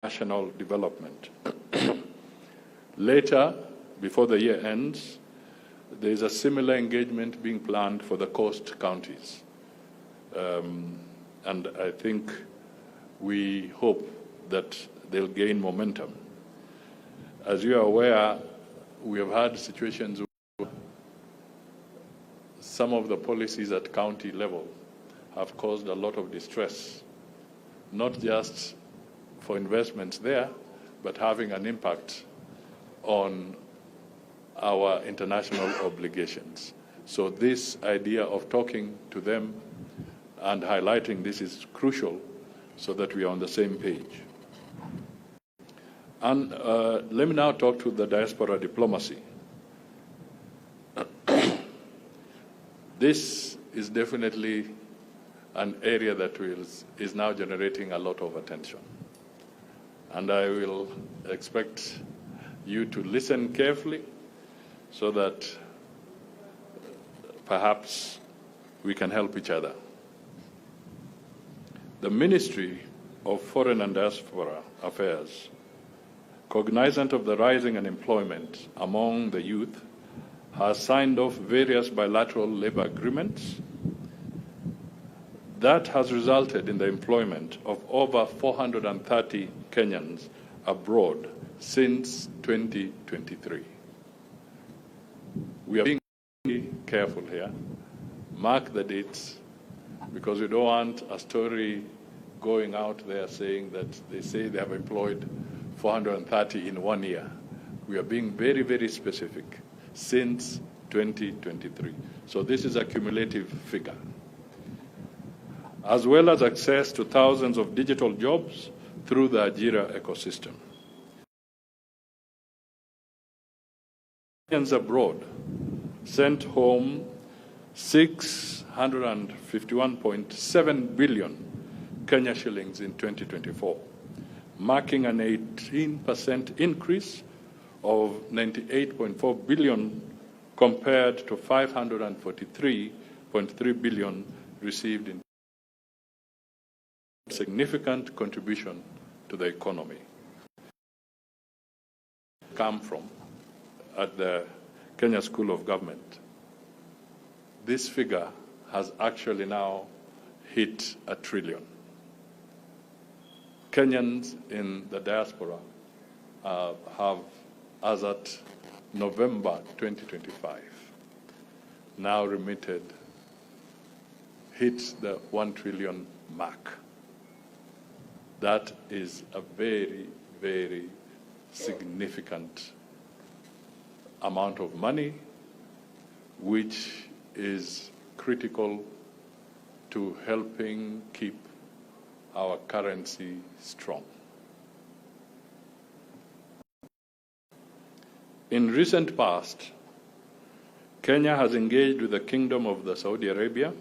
national development. Later, before the year ends, there is a similar engagement being planned for the coast counties. And I think we hope that they'll gain momentum. As you are aware, we have had situations where some of the policies at county level have caused a lot of distress, not just for investments there, but having an impact on our international obligations. So this idea of talking to them and highlighting this is crucial so that we are on the same page. And let me now talk to the diaspora diplomacy. This is definitely an area that is now generating a lot of attention. And I will expect you to listen carefully so that perhaps we can help each other. The Ministry of Foreign and Diaspora Affairs, cognizant of the rising unemployment among the youth, has signed off various bilateral labor agreements that has resulted in the employment of over 430 Kenyans abroad since 2023. We are being very careful here. Mark the dates, because we don't want a story going out there saying that they say they have employed 430 in 1 year. We are being very, very specific since 2023. So this is a cumulative figure. As well as access to thousands of digital jobs through the Ajira ecosystem. Kenyans abroad sent home 651.7 billion Kenya shillings in 2024, marking an 18% increase of 98.4 billion compared to 543.3 billion received in significant contribution to the economy. Come from at the Kenya School of Government. This figure has actually now hit 1 trillion. Kenyans in the diaspora have, as at November 2025, now hit the 1 trillion mark. That is a very, very significant amount of money, which is critical to helping keep our currency strong. In recent past, Kenya has engaged with the Kingdom of Saudi Arabia,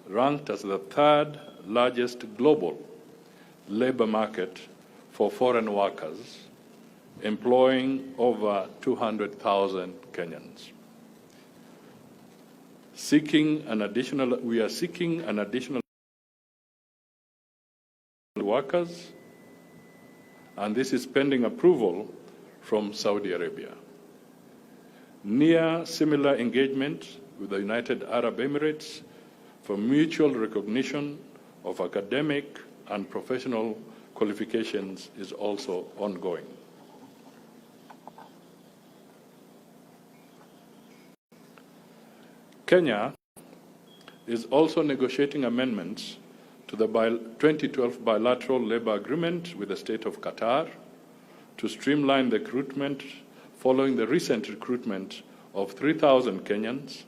ranked as the 3rd largest global labor market for foreign workers, employing over 200,000 Kenyans. We are seeking an additional workers, and this is pending approval from Saudi Arabia. Near similar engagement with the United Arab Emirates for mutual recognition of academic and professional qualifications is also ongoing. Kenya is also negotiating amendments to the 2012 bilateral labor agreement with the state of Qatar to streamline the recruitment following the recent recruitment of 3,000 Kenyans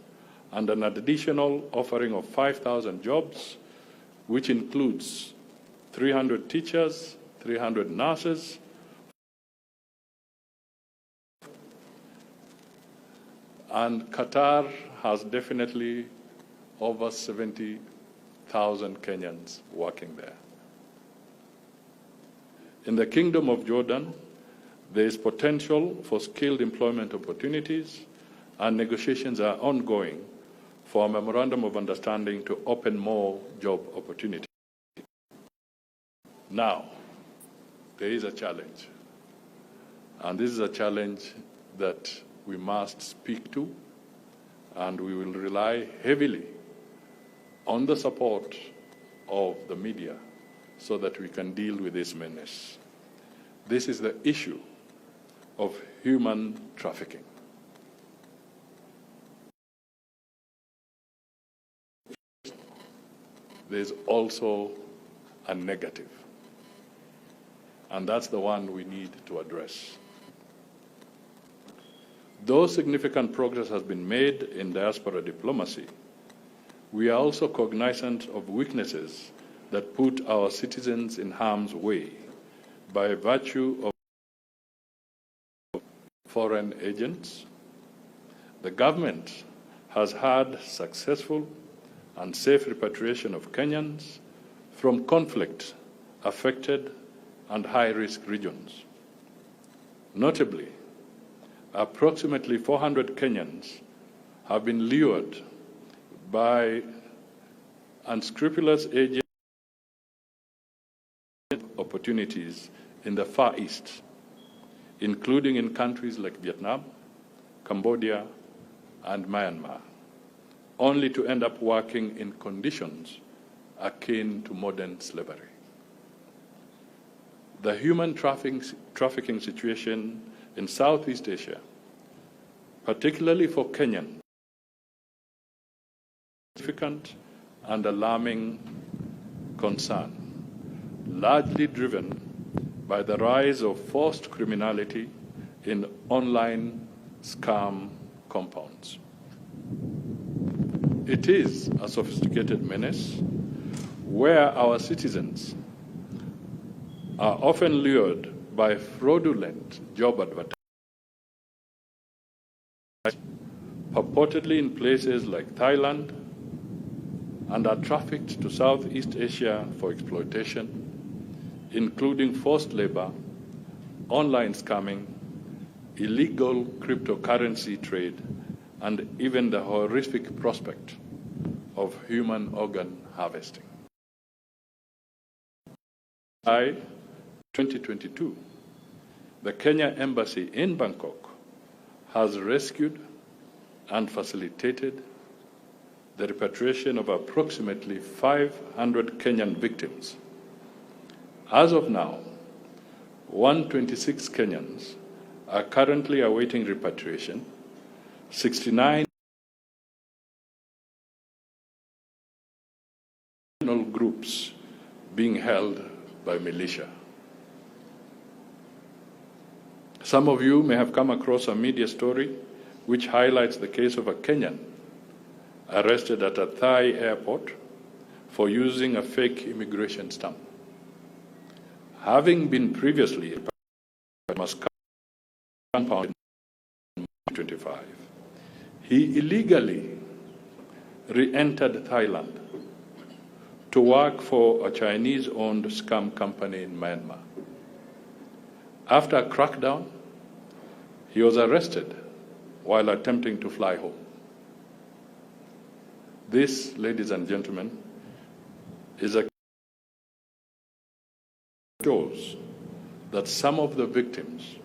and an additional offering of 5,000 jobs, which includes 300 teachers, 300 nurses, and Qatar has definitely over 70,000 Kenyans working there. In the Kingdom of Jordan, there is potential for skilled employment opportunities, and negotiations are ongoing for a memorandum of understanding to open more job opportunities. Now, there is a challenge. And this is a challenge that we must speak to, and we will rely heavily on the support of the media so that we can deal with this menace. This is the issue of human trafficking. There's also a negative, and that's the one we need to address. Though significant progress has been made in diaspora diplomacy, we are also cognizant of weaknesses that put our citizens in harm's way by virtue of foreign agents. The government has had successful and safe repatriation of Kenyans from conflict-affected and high-risk regions. Notably, approximately 400 Kenyans have been lured by unscrupulous agents opportunities in the Far East, including in countries like Vietnam, Cambodia, and Myanmar, only to end up working in conditions akin to modern slavery. The human trafficking situation in Southeast Asia, particularly for Kenyans, significant and alarming concern, largely driven by the rise of forced criminality in online scam compounds. It is a sophisticated menace where our citizens are often lured by fraudulent job advertisements, purportedly in places like Thailand, and are trafficked to Southeast Asia for exploitation, including forced labor, online scamming, illegal cryptocurrency trade, and even the horrific prospect of human organ harvesting. In 2022, the Kenya Embassy in Bangkok has rescued and facilitated the repatriation of approximately 500 Kenyan victims. As of now, 126 Kenyans are currently awaiting repatriation, 69 groups being held by militia. Some of you may have come across a media story which highlights the case of a Kenyan arrested at a Thai airport for using a fake immigration stamp. Having been previously a Moscow compound in 2025, he illegally re-entered Thailand to work for a Chinese-owned scam company in Myanmar. After a crackdown, he was arrested while attempting to fly home. This, ladies and gentlemen, is a shows that some of the victims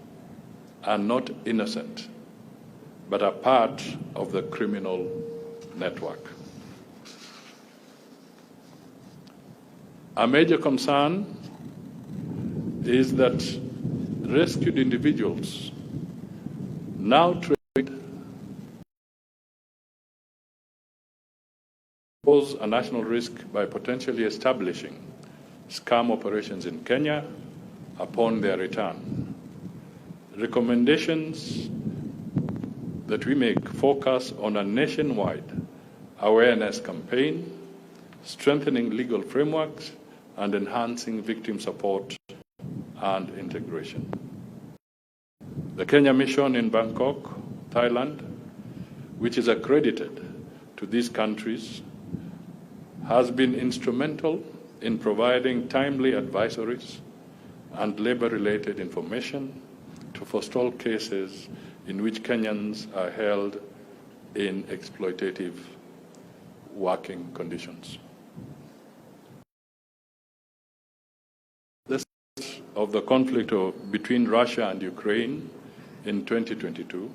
are not innocent, but are part of the criminal network. A major concern is that rescued individuals now pose a national risk by potentially establishing scam operations in Kenya upon their return. Recommendations that we make focus on a nationwide awareness campaign, strengthening legal frameworks, and enhancing victim support and integration. The Kenya mission in Bangkok, Thailand, which is accredited to these countries, has been instrumental in providing timely advisories and labor-related information to forestall cases in which Kenyans are held in exploitative working conditions. The of the conflict between Russia and Ukraine in 2022,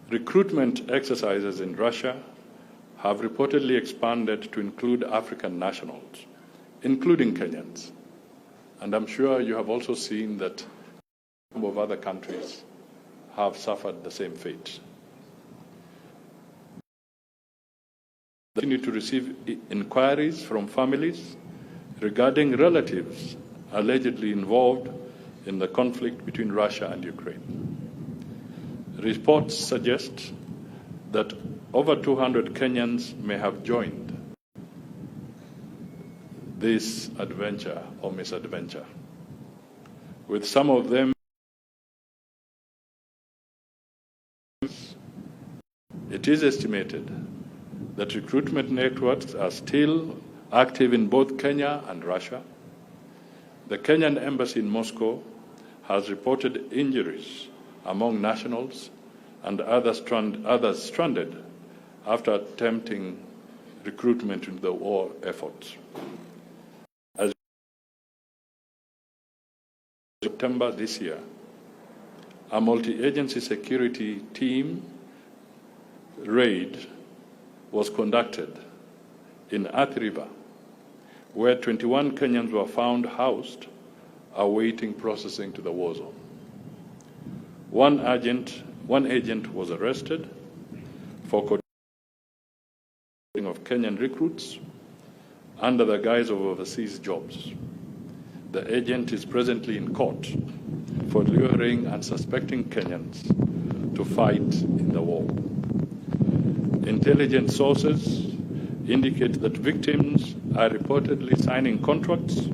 recruitment exercises in Russia have reportedly expanded to include African nationals, including Kenyans. And I'm sure you have also seen that a number of other countries have suffered the same fate. They continue to receive inquiries from families regarding relatives allegedly involved in the conflict between Russia and Ukraine. Reports suggest that over 200 Kenyans may have joined this adventure or misadventure, with some of them. It is estimated that recruitment networks are still active in both Kenya and Russia. The Kenyan embassy in Moscow has reported injuries among nationals and others stranded after attempting recruitment into the war efforts. As September this year, a multi-agency security team raid was conducted in Athi River, where 21 Kenyans were found housed, awaiting processing to the war zone. One agent was arrested for coordinating of Kenyan recruits under the guise of overseas jobs. The agent is presently in court for luring unsuspecting Kenyans to fight in the war. Intelligence sources indicate that victims are reportedly signing contracts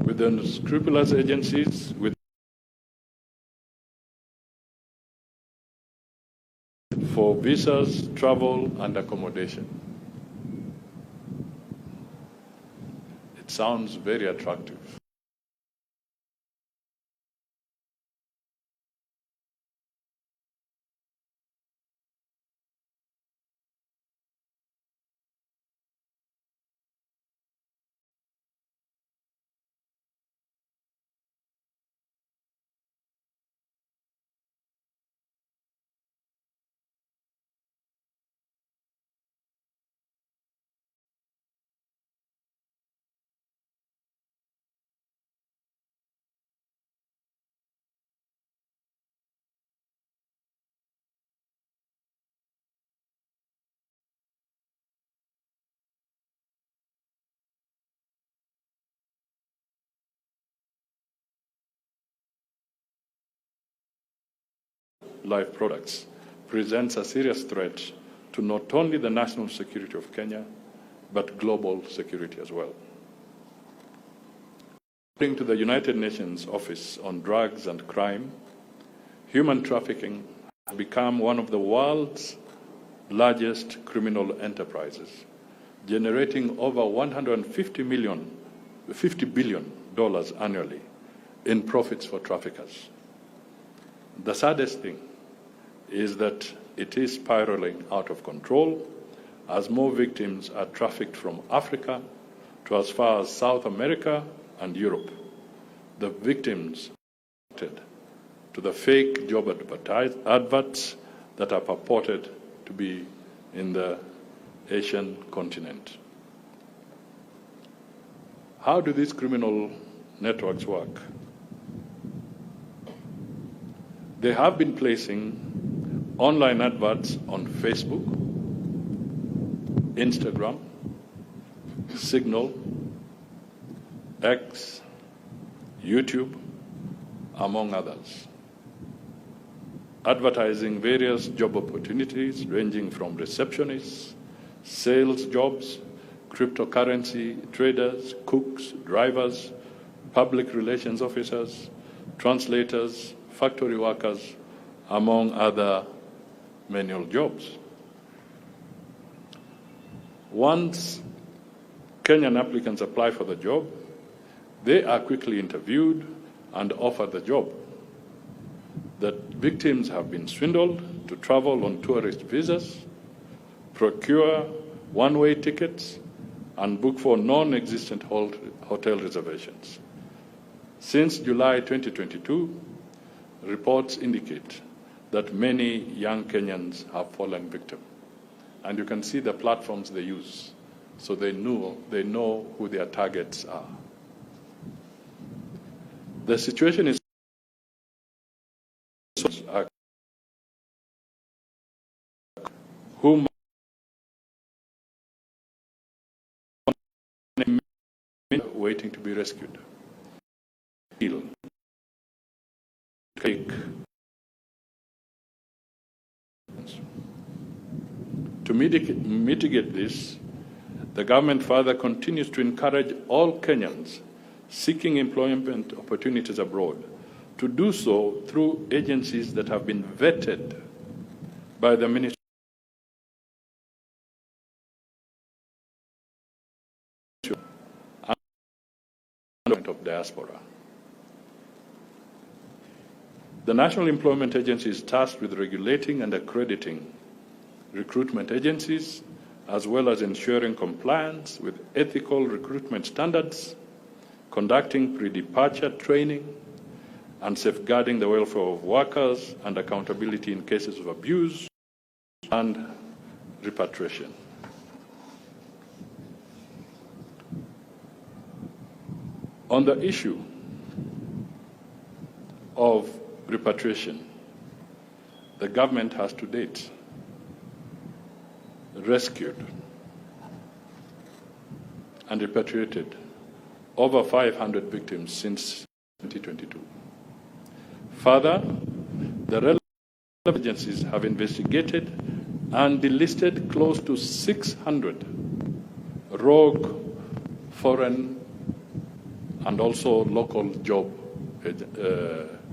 with unscrupulous agencies for visas, travel, and accommodation. It sounds very attractive. Life products presents a serious threat to not only the national security of Kenya, but global security as well. According to the United Nations Office on Drugs and Crime, human trafficking has become one of the world's largest criminal enterprises, generating over $50 billion annually in profits for traffickers. The saddest thing is that it is spiraling out of control as more victims are trafficked from Africa to as far as South America and Europe. The victims are connected to the fake job adverts that are purported to be in the Asian continent. How do these criminal networks work? They have been placing online adverts on Facebook, Instagram, Signal, X, YouTube, among others, advertising various job opportunities ranging from receptionists, sales jobs, cryptocurrency traders, cooks, drivers, public relations officers, translators, factory workers, among other manual jobs. Once Kenyan applicants apply for the job, they are quickly interviewed and offered the job. The victims have been swindled to travel on tourist visas, procure one-way tickets, and book for non-existent hotel reservations. Since July 2022, reports indicate that many young Kenyans have fallen victim. And you can see the platforms they use, so they know who their targets are. The situation is whom waiting to be rescued. To mitigate this, the government further continues to encourage all Kenyans seeking employment opportunities abroad to do so through agencies that have been vetted by the Ministry of Diaspora. The National Employment Agency is tasked with regulating and accrediting recruitment agencies, as well as ensuring compliance with ethical recruitment standards, conducting pre-departure training, and safeguarding the welfare of workers and accountability in cases of abuse and repatriation. On the issue of repatriation, the government has to date rescued and repatriated over 500 victims since 2022. Further, the relevant agencies have investigated and delisted close to 600 rogue foreign and also local job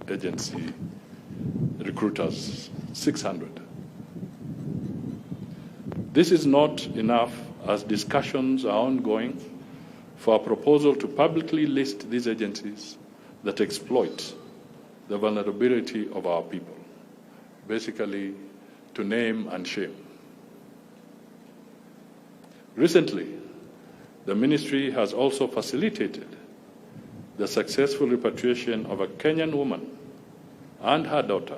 agency recruiters, 600. This is not enough, as discussions are ongoing for a proposal to publicly list these agencies that exploit the vulnerability of our people, basically to name and shame. Recently, the ministry has also facilitated the successful repatriation of a Kenyan woman and her daughter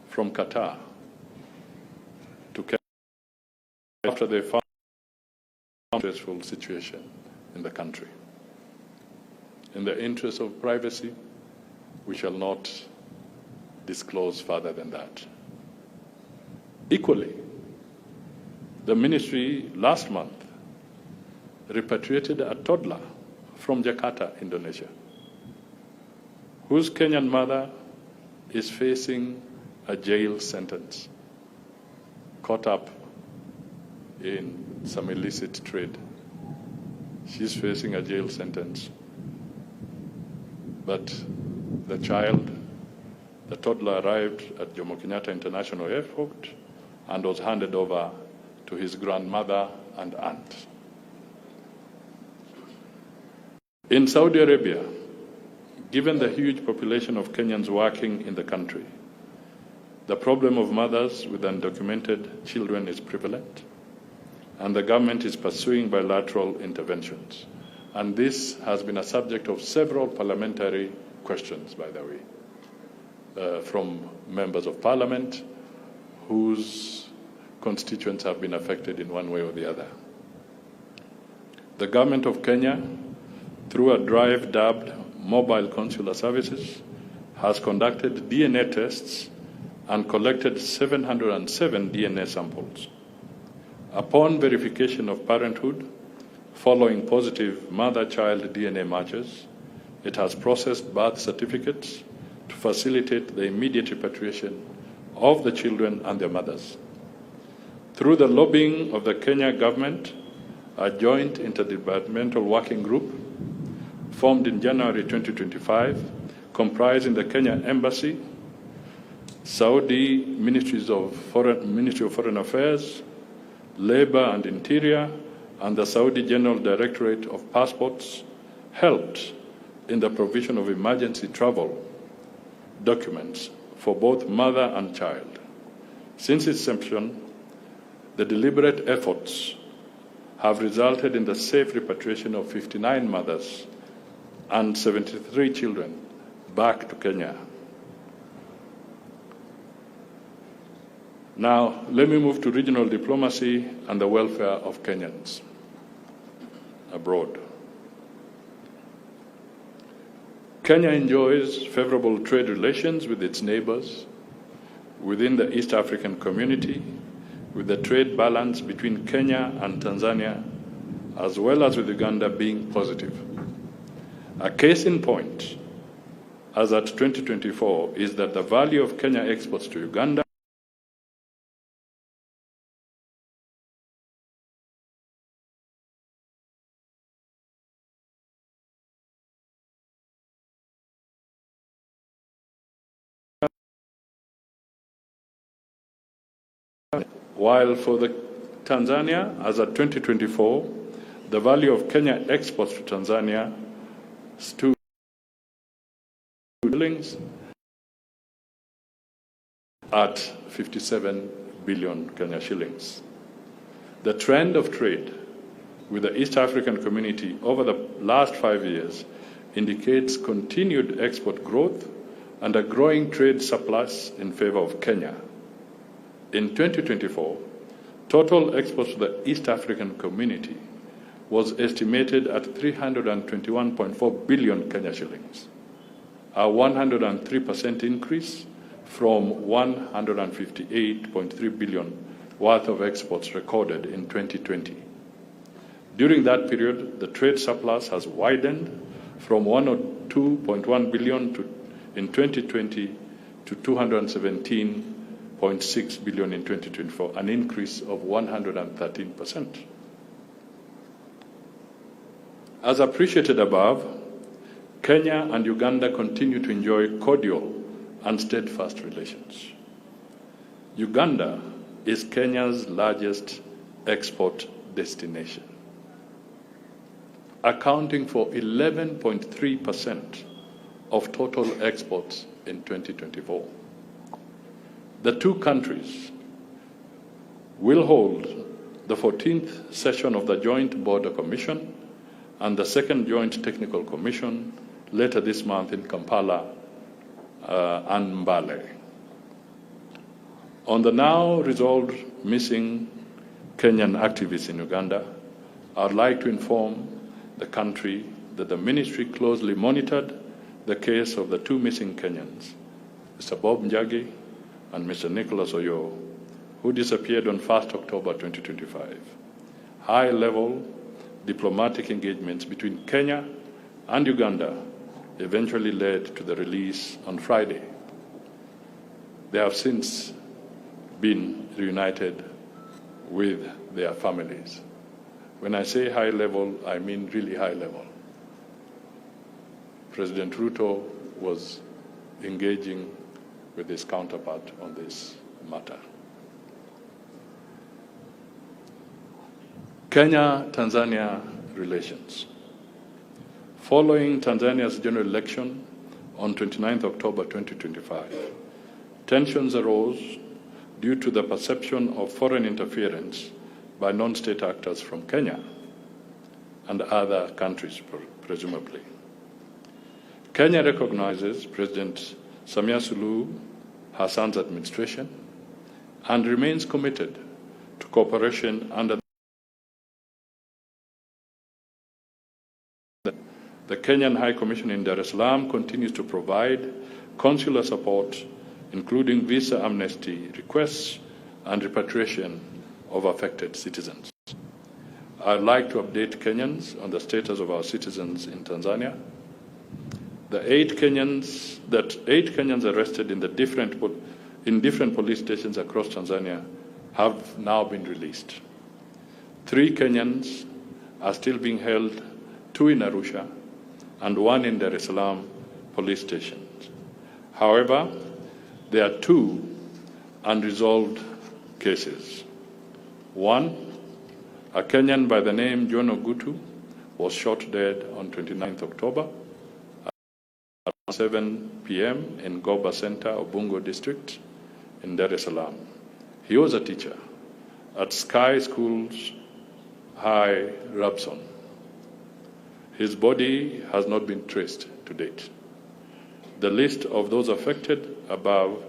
from Qatar to Kenya after they found a stressful situation in the country. In the interest of privacy, we shall not disclose further than that. Equally, the ministry last month repatriated a toddler from Jakarta, Indonesia, whose Kenyan mother is facing a jail sentence, caught up in some illicit trade. She's facing a jail sentence. But the toddler arrived at Jomo Kenyatta International Airport and was handed over to his grandmother and aunt. In Saudi Arabia, given the huge population of Kenyans working in the country, the problem of mothers with undocumented children is prevalent, and the government is pursuing bilateral interventions. And this has been a subject of several parliamentary questions, by the way, from members of parliament whose constituents have been affected in one way or the other. The government of Kenya, through a drive dubbed Mobile Consular Services, has conducted DNA tests and collected 707 DNA samples. Upon verification of parenthood, following positive mother-child DNA matches, it has processed birth certificates to facilitate the immediate repatriation of the children and their mothers. Through the lobbying of the Kenya government, a joint interdepartmental working group formed in January 2025, comprising the Kenya Embassy, Saudi Ministry of Foreign Affairs, Labor and Interior, and the Saudi General Directorate of Passports, helped in the provision of emergency travel documents for both mother and child. Since its inception, the deliberate efforts have resulted in the safe repatriation of 59 mothers and 73 children back to Kenya. Now, let me move to regional diplomacy and the welfare of Kenyans abroad. Kenya enjoys favorable trade relations with its neighbors within the East African community, with the trade balance between Kenya and Tanzania, as well as with Uganda, being positive. A case in point, as at 2024, is that the value of Kenya exports to Uganda while for the Tanzania, as at 2024, the value of Kenya exports to Tanzania stood at 57 billion Kenya shillings. The trend of trade with the East African community over the last 5 years indicates continued export growth and a growing trade surplus in favor of Kenya. In 2024, total exports to the East African community was estimated at 321.4 billion Kenya shillings, a 103% increase from 158.3 billion worth of exports recorded in 2020. During that period, the trade surplus has widened from 102.1 billion in 2020 to 217.6 billion in 2024, an increase of 113%. As appreciated above, Kenya and Uganda continue to enjoy cordial and steadfast relations. Uganda is Kenya's largest export destination, accounting for 11.3% of total exports in 2024. The two countries will hold the 14th session of the Joint Border Commission and the second Joint Technical Commission later this month in Kampala and Mbale. On the now resolved missing Kenyan activists in Uganda, I would like to inform the country that the ministry closely monitored the case of the two missing Kenyans, Mr. Bob Njagi and Mr. Nicholas Oyo, who disappeared on 1st October 2025. High-level diplomatic engagements between Kenya and Uganda eventually led to the release on Friday. They have since been reunited with their families. When I say high level, I mean really high level. President Ruto was engaging with his counterpart on this matter. Kenya-Tanzania relations. Following Tanzania's general election on 29 October 2025, tensions arose due to the perception of foreign interference by non-state actors from Kenya and other countries, presumably. Kenya recognizes President Samia Suluhu Hassan's administration and remains committed to cooperation under the Kenyan High Commission in Dar es Salaam continues to provide consular support, including visa amnesty requests and repatriation of affected citizens. I'd like to update Kenyans on the status of our citizens in Tanzania. Eight Kenyans arrested in different police stations across Tanzania have now been released. 3 Kenyans are still being held, 2 in Arusha and 1 in Dar es Salaam police stations. However, there are 2 unresolved cases. 1, a Kenyan by the name John Ogutu was shot dead on 29th October at 7 p.m. in Goba Center, Ubungo District in Dar es Salaam. He was a teacher at Sky Schools High, Rabson. His body has not been traced to date. The list of those affected above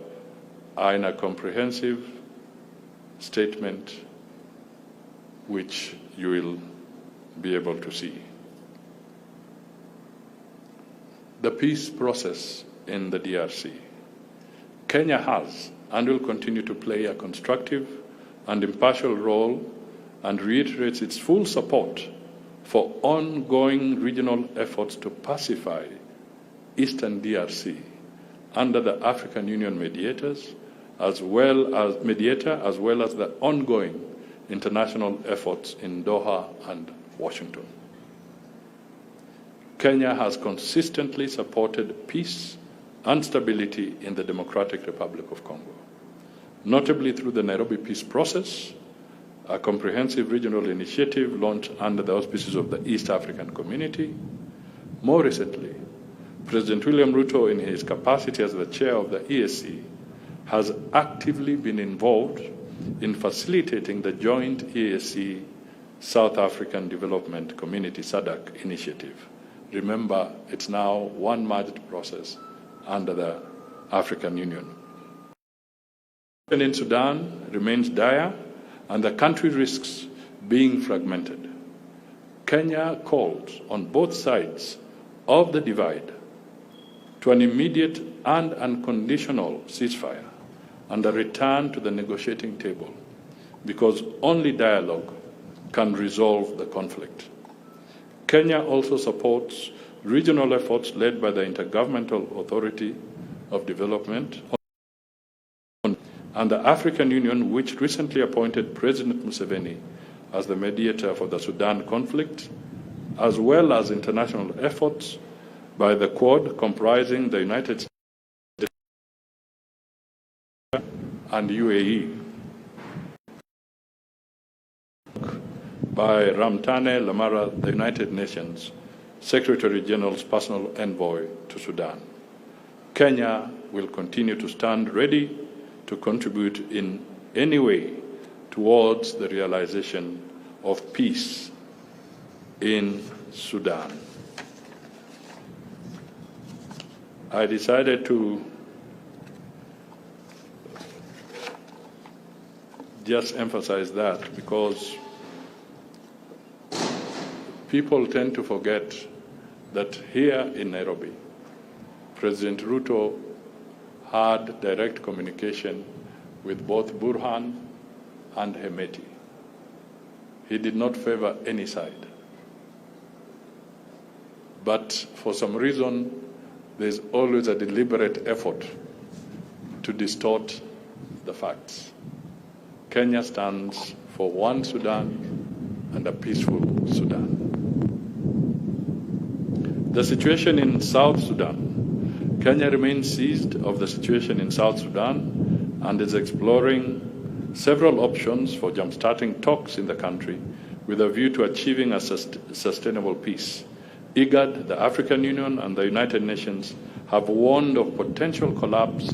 are in a comprehensive statement which you will be able to see. The peace process in the DRC. Kenya has and will continue to play a constructive and impartial role and reiterates its full support for ongoing regional efforts to pacify Eastern DRC under the African Union mediators, as well as the ongoing international efforts in Doha and Washington. Kenya has consistently supported peace and stability in the Democratic Republic of Congo, notably through the Nairobi peace process, a comprehensive regional initiative launched under the auspices of the East African Community. More recently, President William Ruto, in his capacity as the chair of the EAC, has actively been involved in facilitating the joint EAC South African Development Community SADC initiative. Remember, it's now one merged process under the African Union. In Sudan remains dire, and the country risks being fragmented. Kenya calls on both sides of the divide to an immediate and unconditional ceasefire and a return to the negotiating table, because only dialogue can resolve the conflict. Kenya also supports regional efforts led by the Intergovernmental Authority of Development and the African Union, which recently appointed President Museveni as the mediator for the Sudan conflict, as well as international efforts by the Quad, comprising the United States and UAE, by Ramtane Lamara, the United Nations Secretary General's personal envoy to Sudan. Kenya will continue to stand ready to contribute in any way towards the realization of peace in Sudan. I decided to just emphasize that because people tend to forget that here in Nairobi, President Ruto had direct communication with both Burhan and Hemeti. He did not favor any side. But for some reason, there's always a deliberate effort to distort the facts. Kenya stands for one Sudan and a peaceful Sudan. The situation in South Sudan. Kenya remains seized of the situation in South Sudan and is exploring several options for jumpstarting talks in the country with a view to achieving a sustainable peace. IGAD, the African Union, and the United Nations have warned of potential collapse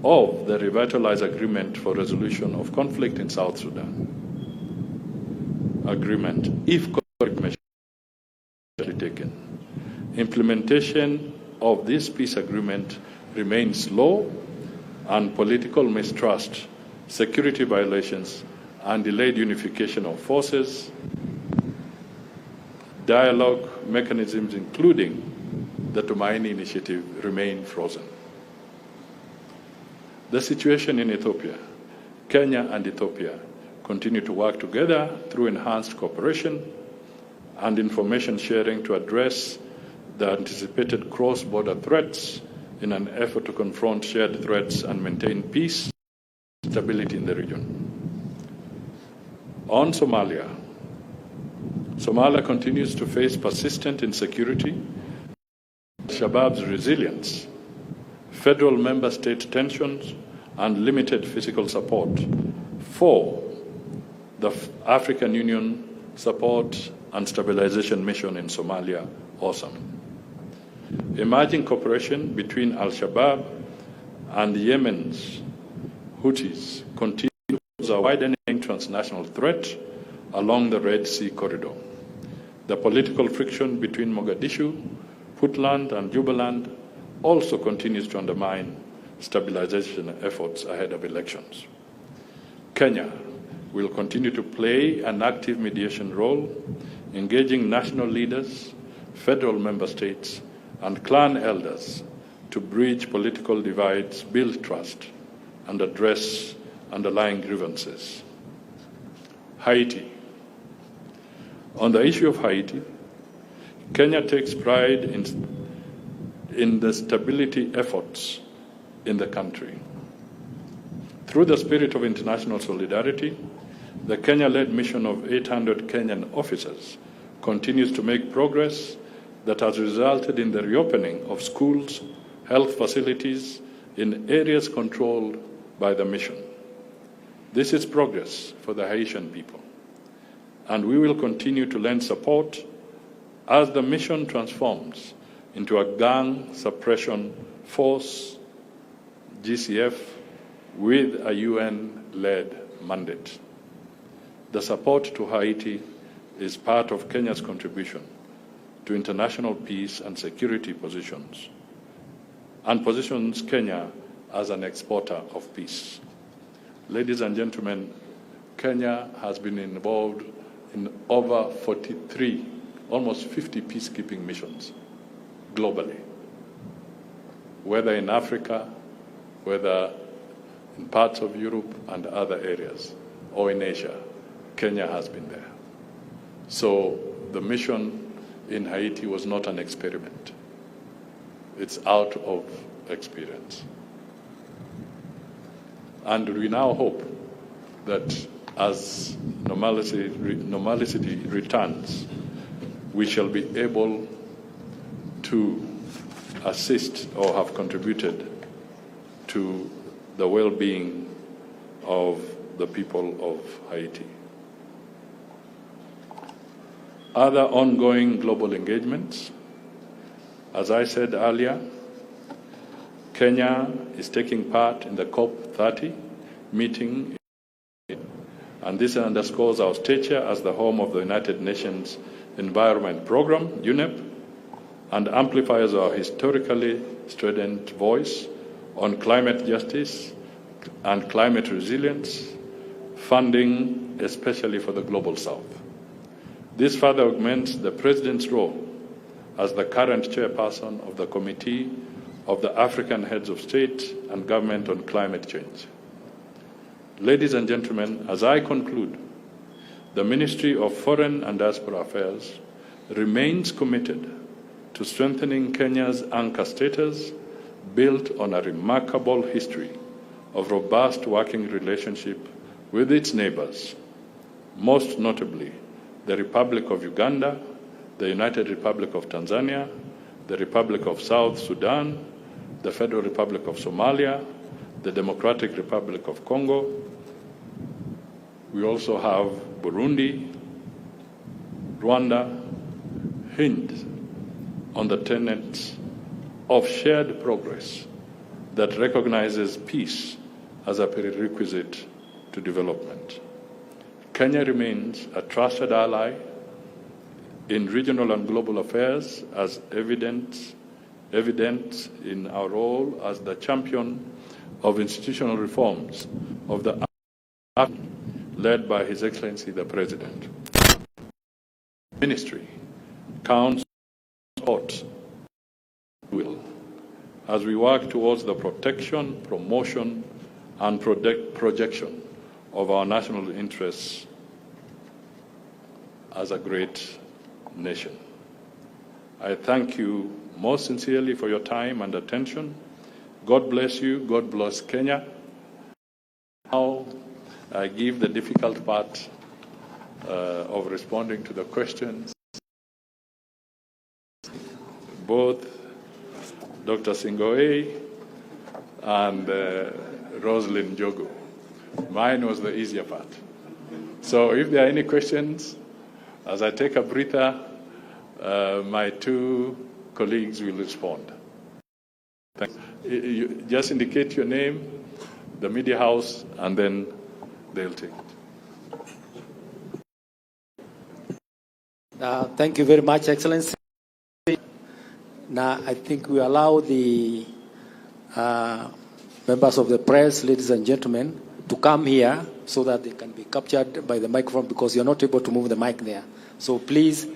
of the revitalized agreement for resolution of conflict in South Sudan. Agreement, if correct measures are taken. Implementation of this peace agreement remains slow, and political mistrust, security violations, and delayed unification of forces, dialogue mechanisms, including the Tumaini Initiative, remain frozen. The situation in Ethiopia. Kenya and Ethiopia continue to work together through enhanced cooperation and information sharing to address the anticipated cross-border threats in an effort to confront shared threats and maintain peace and stability in the region. On Somalia, Somalia continues to face persistent insecurity, Al-Shabaab's resilience, federal member state tensions, and limited physical support for the African Union Support and Stabilization Mission in Somalia, AWESOM. Emerging cooperation between Al-Shabaab and Yemen's Houthis continues to pose a widening transnational threat along the Red Sea corridor. The political friction between Mogadishu, Puntland, and Jubaland also continues to undermine stabilization efforts ahead of elections. Kenya will continue to play an active mediation role, engaging national leaders, federal member states, and clan elders to bridge political divides, build trust, and address underlying grievances. Haiti. On the issue of Haiti, Kenya takes pride in the stability efforts in the country. Through the spirit of international solidarity, the Kenya-led mission of 800 Kenyan officers continues to make progress that has resulted in the reopening of schools, health facilities in areas controlled by the mission. This is progress for the Haitian people, and we will continue to lend support as the mission transforms into a gang suppression force, GCF, with a UN-led mandate. The support to Haiti is part of Kenya's contribution to international peace and security positions, and positions Kenya as an exporter of peace. Ladies and gentlemen, Kenya has been involved in over 43, almost 50 peacekeeping missions globally, whether in Africa, whether in parts of Europe and other areas, or in Asia. Kenya has been there. So the mission in Haiti was not an experiment. It's out of experience. And we now hope that as normality returns, we shall be able to assist or have contributed to the well-being of the people of Haiti. Other ongoing global engagements. As I said earlier, Kenya is taking part in the COP30 meeting, and this underscores our stature as the home of the United Nations Environment Programme, UNEP, and amplifies our historically strident voice on climate justice and climate resilience, funding especially for the Global South. This further augments the President's role as the current chairperson of the Committee of the African Heads of State and Government on Climate Change. Ladies and gentlemen, as I conclude, the Ministry of Foreign and Diaspora Affairs remains committed to strengthening Kenya's anchor status built on a remarkable history of robust working relationship with its neighbors, most notably the Republic of Uganda, the United Republic of Tanzania, the Republic of South Sudan, the Federal Republic of Somalia, the Democratic Republic of Congo. We also have Burundi, Rwanda, hinged on the tenets of shared progress that recognizes peace as a prerequisite to development. Kenya remains a trusted ally in regional and global affairs, as evident in our role as the champion of institutional reforms of the led by His Excellency the President. Ministry counts on will as we work towards the protection, promotion, and projection of our national interests as a great nation. I thank you most sincerely for your time and attention. God bless you. God bless Kenya. Now I give the difficult part of responding to the questions. Both Dr. Singoe and Rosalind Jogo. Mine was the easier part. So if there are any questions, as I take a breather, my two colleagues will respond. Thanks. You just indicate your name, the media house, and then they'll take it. Thank you very much, Excellency. Now, I think we allow the members of the press, ladies and gentlemen, to come here so that they can be captured by the microphone, because you're not able to move the mic there. So please.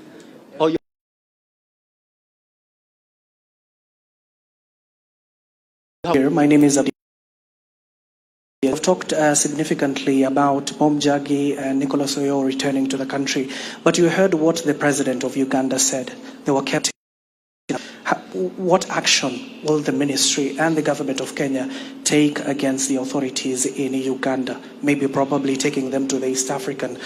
My name is Adi. I've talked significantly about Mudavadi and Nicholas Oyo returning to the country, but you heard what the president of Uganda said. They were kept. What action will the ministry and the government of Kenya take against the authorities in Uganda? Maybe probably taking them to the East African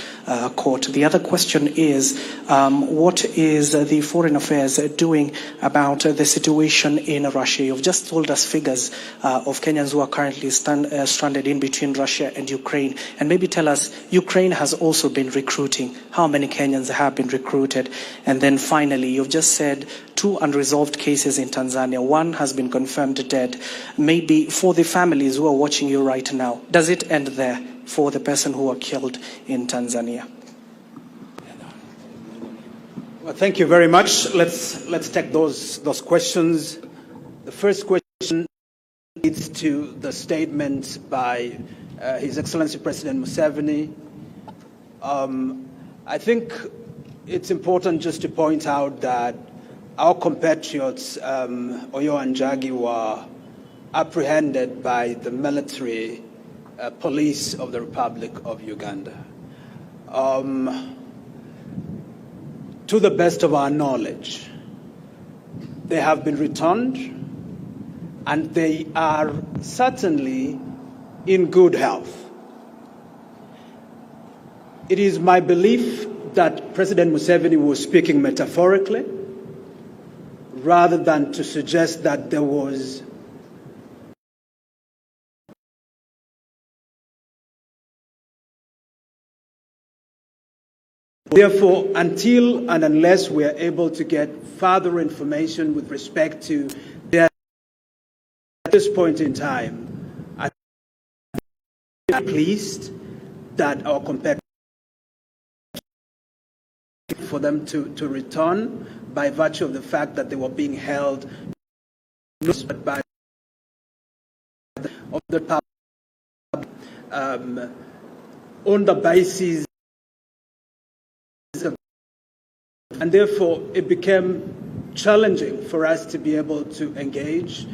court. The other question is, what is the Foreign Affairs doing about the situation in Russia? You've just told us figures of Kenyans who are currently stranded in between Russia and Ukraine. And maybe tell us, Ukraine has also been recruiting. How many Kenyans have been recruited? And then finally, you've just said 2 unresolved cases in Tanzania. 1 has been confirmed dead. Maybe for the families who are watching you right now, does it end there for the person who were killed in Tanzania? Well, thank you very much. Let's take those questions. The first question leads to the statement by His Excellency President Museveni. I think it's important just to point out that our compatriots, Oyo and Jagi, were apprehended by the military police of the Republic of Uganda. To the best of our knowledge, they have been returned, and they are certainly in good health. It is my belief that President Museveni was speaking metaphorically, rather than to suggest that there was therefore, until and unless we are able to get further information with respect to their at this point in time, I'm pleased that our competitors for them to return by virtue of the fact that they were being held not by of the public on the basis of, and therefore it became challenging for us to be able to engage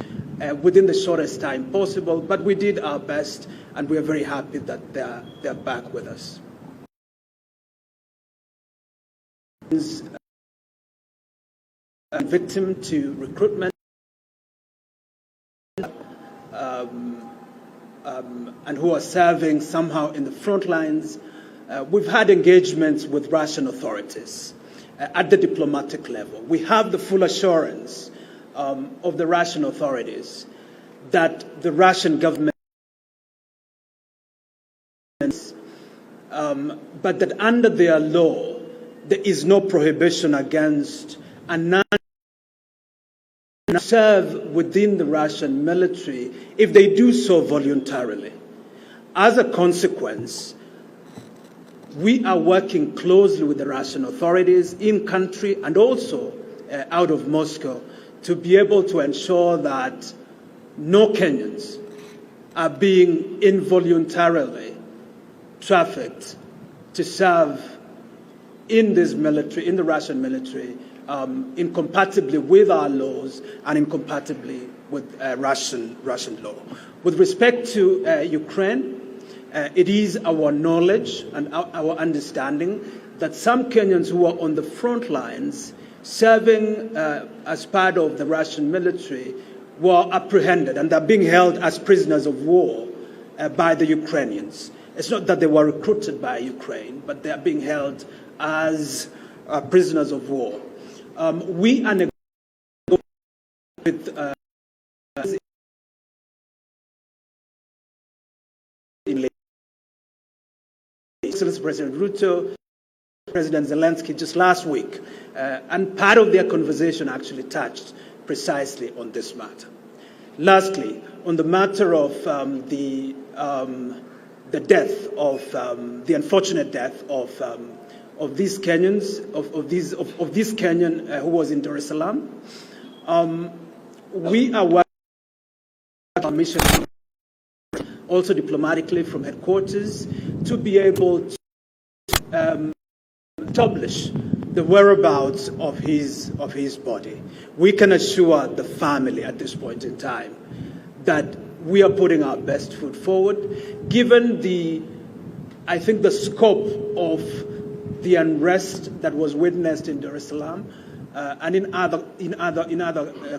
within the shortest time possible, but we did our best, and we are very happy that they're back with us. Victim to recruitment and who are serving somehow in the front lines. We've had engagements with Russian authorities at the diplomatic level. We have the full assurance of the Russian authorities that the Russian government but that under their law there is no prohibition against a non serve within the Russian military if they do so voluntarily. As a consequence, we are working closely with the Russian authorities in country and also out of Moscow to be able to ensure that no Kenyans are being involuntarily trafficked to serve in this military, in the Russian military, incompatibly with our laws and incompatibly with Russian law. With respect to Ukraine, it is our knowledge and our understanding that some Kenyans who are on the front lines serving as part of the Russian military were apprehended and are being held as prisoners of war by the Ukrainians. It's not that they were recruited by Ukraine, but they are being held as prisoners of war. We are negotiating with President Ruto, President Zelensky just last week, and part of their conversation actually touched precisely on this matter. Lastly, on the matter of the death of the unfortunate death of of these Kenyans, of this Kenyan who was in Dar es Salaam. We are working on our mission, also diplomatically from headquarters, to be able to establish the whereabouts of his body. We can assure the family at this point in time that we are putting our best foot forward, given the scope of the unrest that was witnessed in Dar es Salaam and in other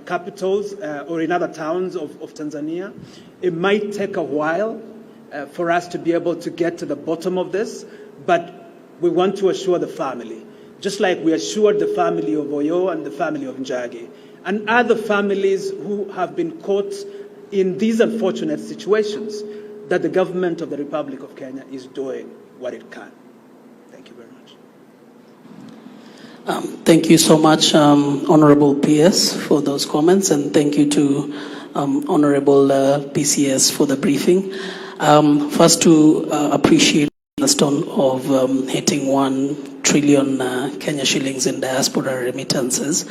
capitals or in other towns of Tanzania. It might take a while for us to be able to get to the bottom of this, but we want to assure the family, just like we assured the family of Oyo and the family of Njagi, and other families who have been caught in these unfortunate situations, that the government of the Republic of Kenya is doing what it can. Thank you very much. Thank you so much, Honorable PS, for those comments, and thank you to Honorable PCS for the briefing. First, to appreciate the milestone of hitting 1 trillion Kenya shillings in diaspora remittances,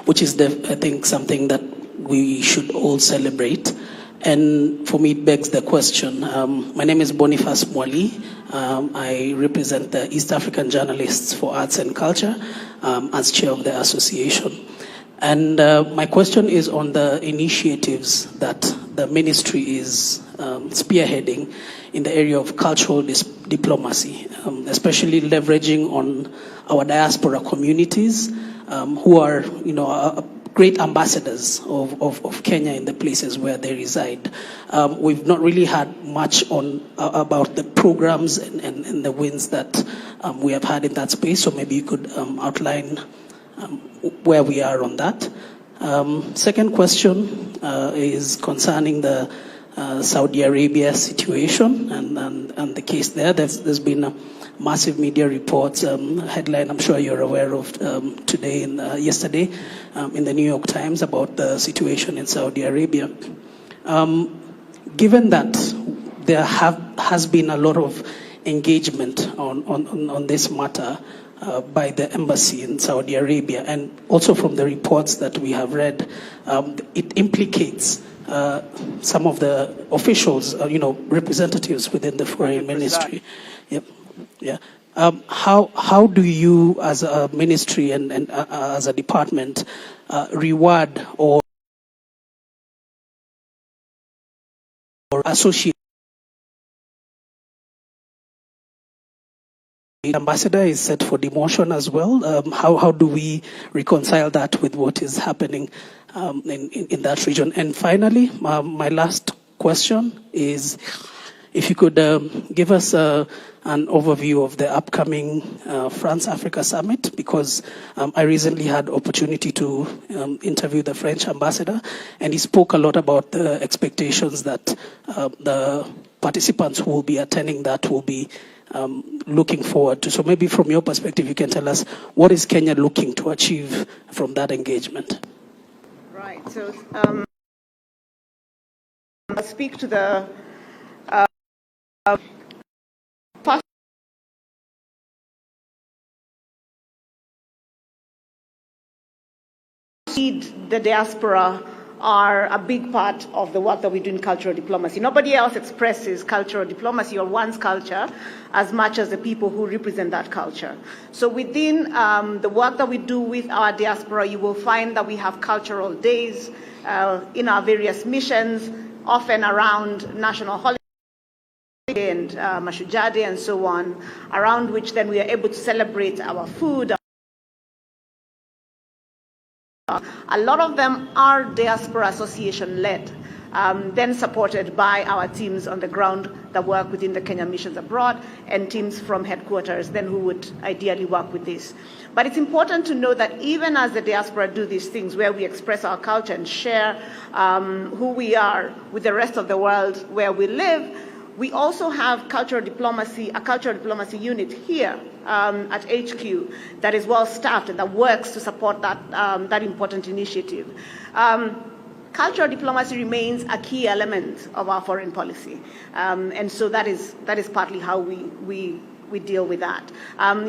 which is, I think, something that we should all celebrate. And for me, it begs the question. My name is Boniface Mwali. I represent the East African Journalists for Arts and Culture as chair of the association. And my question is on the initiatives that the ministry is spearheading in the area of cultural diplomacy, especially leveraging on our diaspora communities who are, great ambassadors of Kenya in the places where they reside. We've not really had much on about the programs and the wins that we have had in that space, so maybe you could outline where we are on that. Second question is concerning the Saudi Arabia situation and the case there. There's been a massive media reports, headline I'm sure you're aware of today and yesterday in the New York Times about the situation in Saudi Arabia. Given that there has been a lot of engagement on this matter by the embassy in Saudi Arabia, and also from the reports that we have read, it implicates some of the officials, representatives within the foreign ministry. Yep. Yeah. How do you, as a ministry and as a department, reward or associate? The ambassador is set for demotion as well. How do we reconcile that with what is happening in that region? And finally, my last question is, if you could give us an overview of the upcoming France-Africa Summit, because I recently had opportunity to interview the French ambassador, and he spoke a lot about the expectations that the participants who will be attending that will be looking forward to. So maybe from your perspective, you can tell us, what is Kenya looking to achieve from that engagement? Right. So I'll speak to the first. The diaspora are a big part of the work that we do in cultural diplomacy. Nobody else expresses cultural diplomacy or one's culture as much as the people who represent that culture. So within the work that we do with our diaspora, you will find that we have cultural days in our various missions, often around national holidays and Mashujaa Day and so on, around which then we are able to celebrate our food. A lot of them are diaspora association led, then supported by our teams on the ground that work within the Kenya missions abroad and teams from headquarters then who would ideally work with this. But it's important to know that even as the diaspora do these things where we express our culture and share who we are with the rest of the world where we live, we also have cultural diplomacy, a cultural diplomacy unit here at HQ that is well staffed and that works to support that important initiative. Cultural diplomacy remains a key element of our foreign policy, and so that is partly how we we deal with that.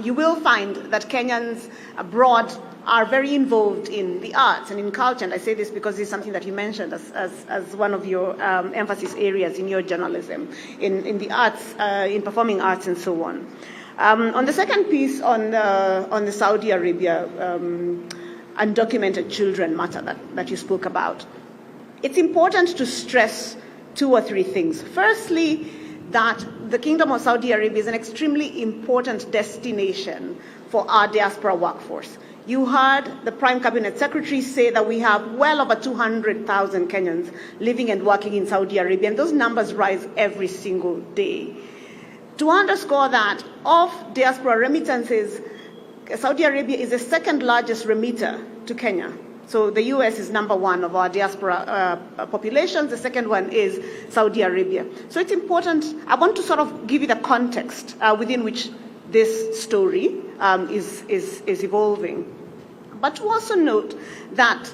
You will find that Kenyans abroad are very involved in the arts and in culture, and I say this because it's something that you mentioned as one of your emphasis areas in your journalism, in the arts, in performing arts and so on. On the second piece on the Saudi Arabia undocumented children matter that you spoke about, it's important to stress two or three things. Firstly, that the Kingdom of Saudi Arabia is an extremely important destination for our diaspora workforce. You heard the Prime Cabinet Secretary say that we have well over 200,000 Kenyans living and working in Saudi Arabia, and those numbers rise every single day. To underscore that, of diaspora remittances, Saudi Arabia is the second largest remitter to Kenya. So the US is number one of our diaspora populations. The second one is Saudi Arabia. So it's important. I want to sort of give you the context within which this story is evolving. But to also note that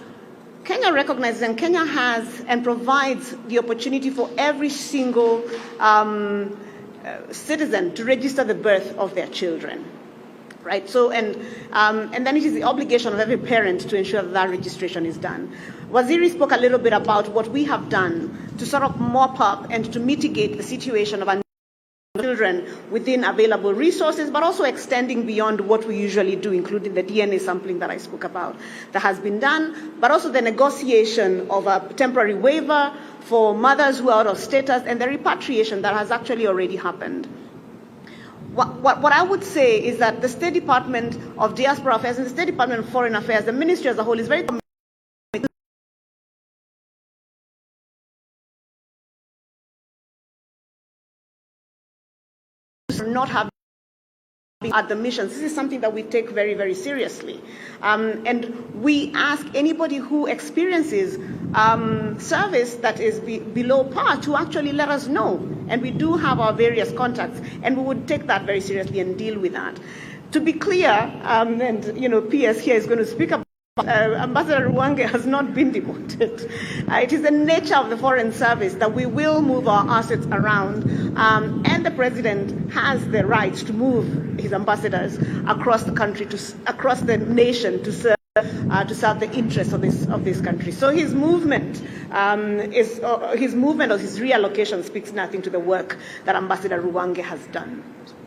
Kenya recognizes and Kenya has and provides the opportunity for every single citizen to register the birth of their children. Right. So, and then it is the obligation of every parent to ensure that registration is done. Waziri spoke a little bit about what we have done to sort of mop up and to mitigate the situation of children within available resources, but also extending beyond what we usually do, including the DNA sampling that I spoke about that has been done, but also the negotiation of a temporary waiver for mothers who are out of status and the repatriation that has actually already happened. What I would say is that the State Department of Diaspora Affairs and the State Department of Foreign Affairs, the ministry as a whole, is very committed to not having at the missions. This is something that we take very, very seriously. And we ask anybody who experiences service that is below par to actually let us know. And we do have our various contacts, and we would take that very seriously and deal with that. To be clear, and PS here is going to speak about Ambassador Ruwange has not been demoted. It is the nature of the Foreign Service that we will move our assets around, and the President has the right to move his ambassadors across the country, across the nation to serve the interests of this country. So his movement or his reallocation speaks nothing to the work that Ambassador Ruwange has done.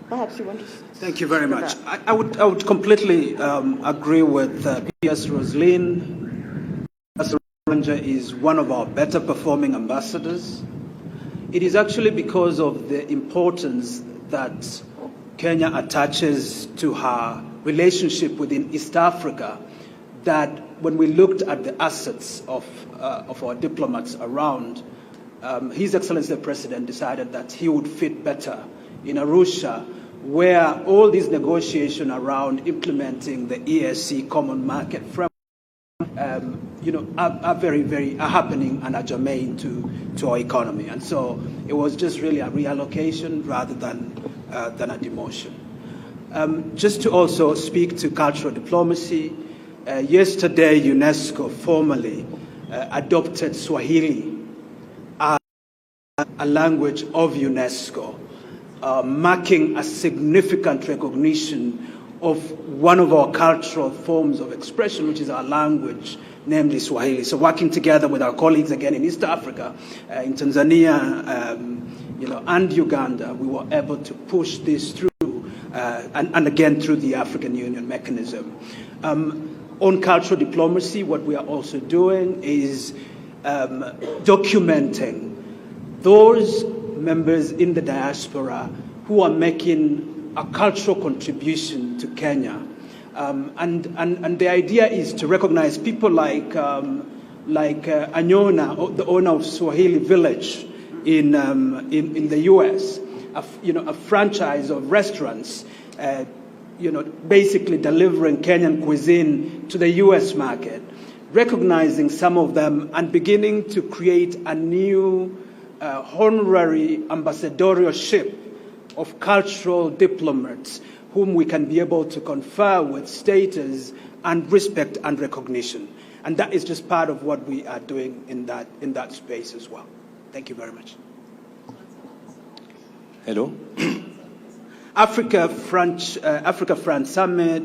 Perhaps you want to. Thank you very much. I would completely agree with P.S. Roslyn. Ambassador Ruwange is one of our better performing ambassadors. It is actually because of the importance that Kenya attaches to her relationship within East Africa that when we looked at the assets of our diplomats around, His Excellency the President decided that he would fit better in Arusha, where all these negotiations around implementing the ESC Common Market Framework, are happening and are germane to our economy. And so it was just really a reallocation rather than a demotion. Just to also speak to cultural diplomacy, yesterday UNESCO formally adopted Swahili as a language of UNESCO, marking a significant recognition of one of our cultural forms of expression, which is our language, namely Swahili. So working together with our colleagues again in East Africa, in Tanzania, and Uganda, we were able to push this through, and again through the African Union mechanism. On cultural diplomacy, what we are also doing is documenting those members in the diaspora who are making a cultural contribution to Kenya. And the idea is to recognize people like Anyona, the owner of Swahili Village in the US, a franchise of restaurants, basically delivering Kenyan cuisine to the US market, recognizing some of them and beginning to create a new honorary ambassadorship of cultural diplomats whom we can be able to confer with status and respect and recognition. And that is just part of what we are doing in that space as well. Thank you very much. Hello. Africa-France Summit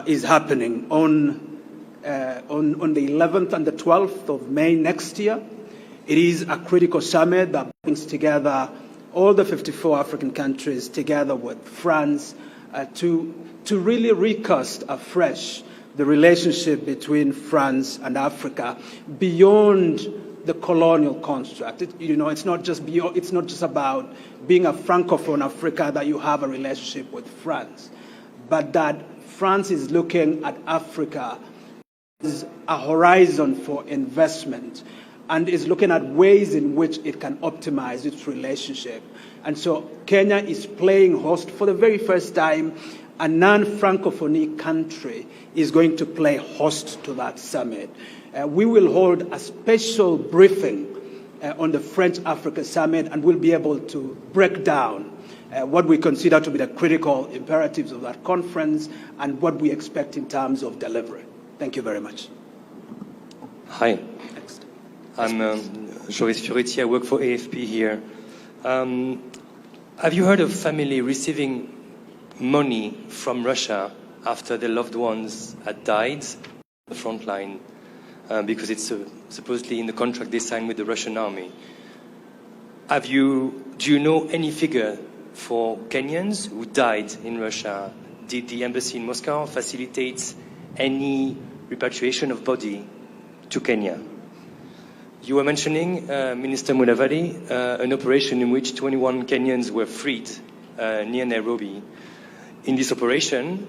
is happening on the 11th and the 12th of May next year. It is a critical summit that brings together all the 54 African countries together with France to really recast afresh the relationship between France and Africa beyond the colonial construct. It's not just about being a francophone Africa that you have a relationship with France, but that France is looking at Africa as a horizon for investment and is looking at ways in which it can optimize its relationship. And so Kenya is playing host for the very first time. A non-Francophonie country is going to play host to that summit. We will hold a special briefing on the French-Africa Summit, and we'll be able to break down what we consider to be the critical imperatives of that conference and what we expect in terms of delivery. Thank you very much. Hi. Next. I'm Joris Fioriti. I work for AFP here. Have you heard of family receiving money from Russia after their loved ones had died on the front line? Because it's supposedly in the contract they signed with the Russian army. Do you know any figure for Kenyans who died in Russia? Did the embassy in Moscow facilitate any repatriation of body to Kenya? You were mentioning, Minister Mudavadi, an operation in which 21 Kenyans were freed near Nairobi. In this operation,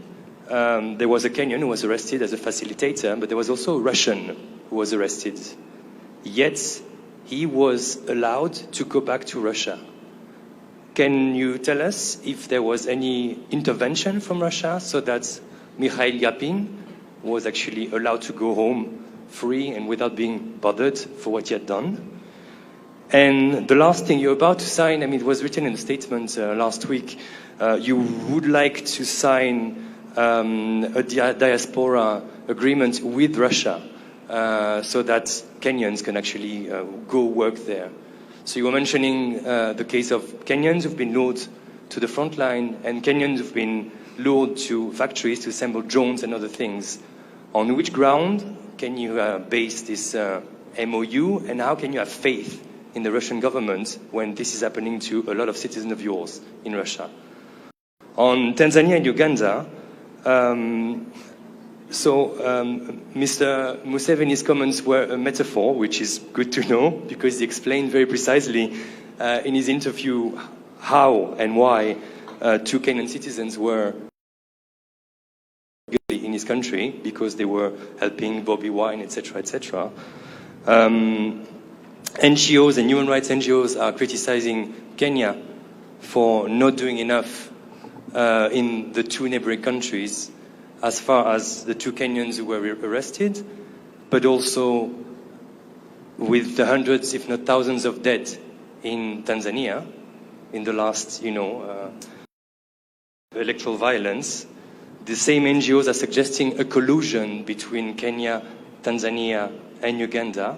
there was a Kenyan who was arrested as a facilitator, but there was also a Russian who was arrested. Yet, he was allowed to go back to Russia. Can you tell us if there was any intervention from Russia so that Mikhail Yapin was actually allowed to go home free and without being bothered for what he had done? And the last thing, you're about to sign, it was written in the statement last week, you would like to sign a diaspora agreement with Russia so that Kenyans can actually go work there. So you were mentioning the case of Kenyans who've been lured to the front line and Kenyans who've been lured to factories to assemble drones and other things. On which ground can you base this MOU, and how can you have faith in the Russian government when this is happening to a lot of citizens of yours in Russia? On Tanzania and Uganda, Mr. Museveni's comments were a metaphor, which is good to know, because he explained very precisely in his interview how and why 2 Kenyan citizens were in his country because they were helping Bobby Wine, etc., etc. NGOs and human rights NGOs are criticizing Kenya for not doing enough in the 2 neighboring countries as far as the 2 Kenyans who were arrested, but also with the hundreds, if not thousands, of dead in Tanzania in the last, electoral violence. The same NGOs are suggesting a collusion between Kenya, Tanzania, and Uganda.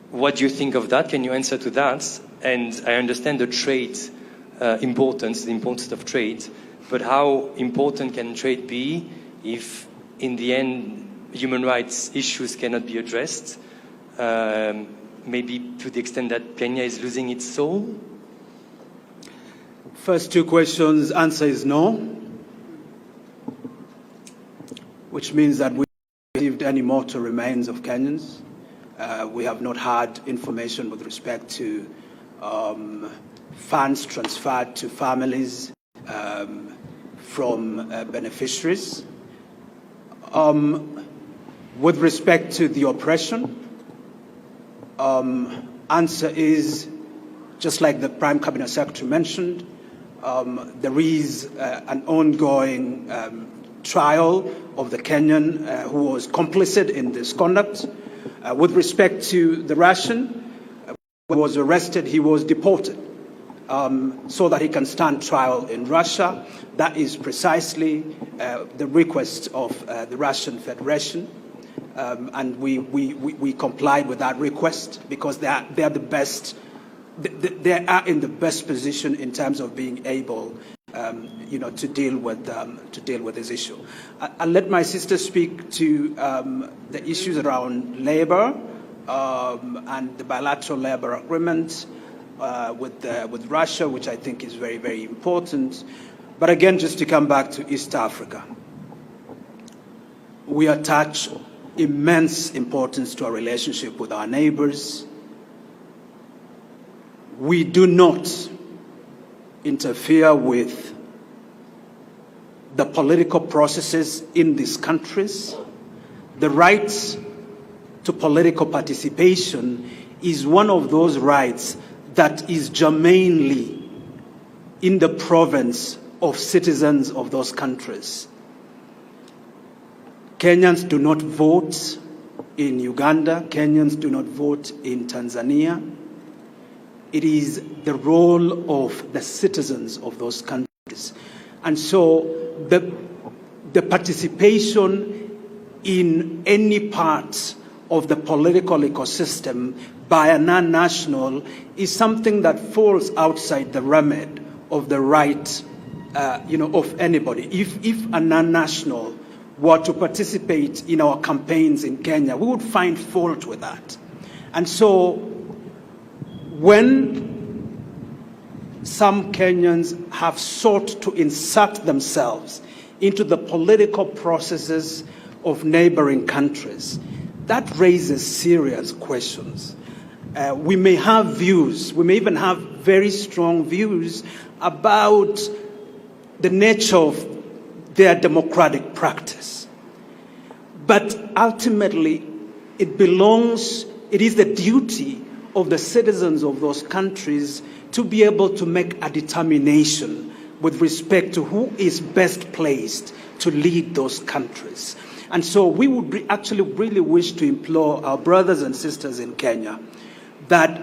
What do you think of that? Can you answer to that? And I understand the trade the importance of trade, but how important can trade be if, in the end, human rights issues cannot be addressed? Maybe to the extent that Kenya is losing its soul? First 2 questions, answer is no, which means that we haven't received any mortal remains of Kenyans. We have not had information with respect to funds transferred to families from beneficiaries. With respect to the oppression, answer is, just like the Prime Cabinet Secretary mentioned, there is an ongoing trial of the Kenyan who was complicit in this conduct. With respect to the Russian who was arrested, he was deported so that he can stand trial in Russia. That is precisely the request of the Russian Federation, and we complied with that request because they are the best. They are in the best position in terms of being able to deal with this issue. I'll let my sister speak to the issues around labor and the bilateral labor agreement with Russia, which I think is very, very important. But again, just to come back to East Africa, we attach immense importance to our relationship with our neighbors. We do not interfere with the political processes in these countries. The right to political participation is one of those rights that is germane in the province of citizens of those countries. Kenyans do not vote in Uganda. Kenyans do not vote in Tanzania. It is the role of the citizens of those countries. And so the participation in any part of the political ecosystem by a non-national is something that falls outside the remit of the right of anybody. If a non-national were to participate in our campaigns in Kenya, we would find fault with that. And so when some Kenyans have sought to insert themselves into the political processes of neighboring countries, that raises serious questions. We may have views, we may even have very strong views about the nature of their democratic practice. But ultimately, it is the duty of the citizens of those countries to be able to make a determination with respect to who is best placed to lead those countries. And so we would actually really wish to implore our brothers and sisters in Kenya that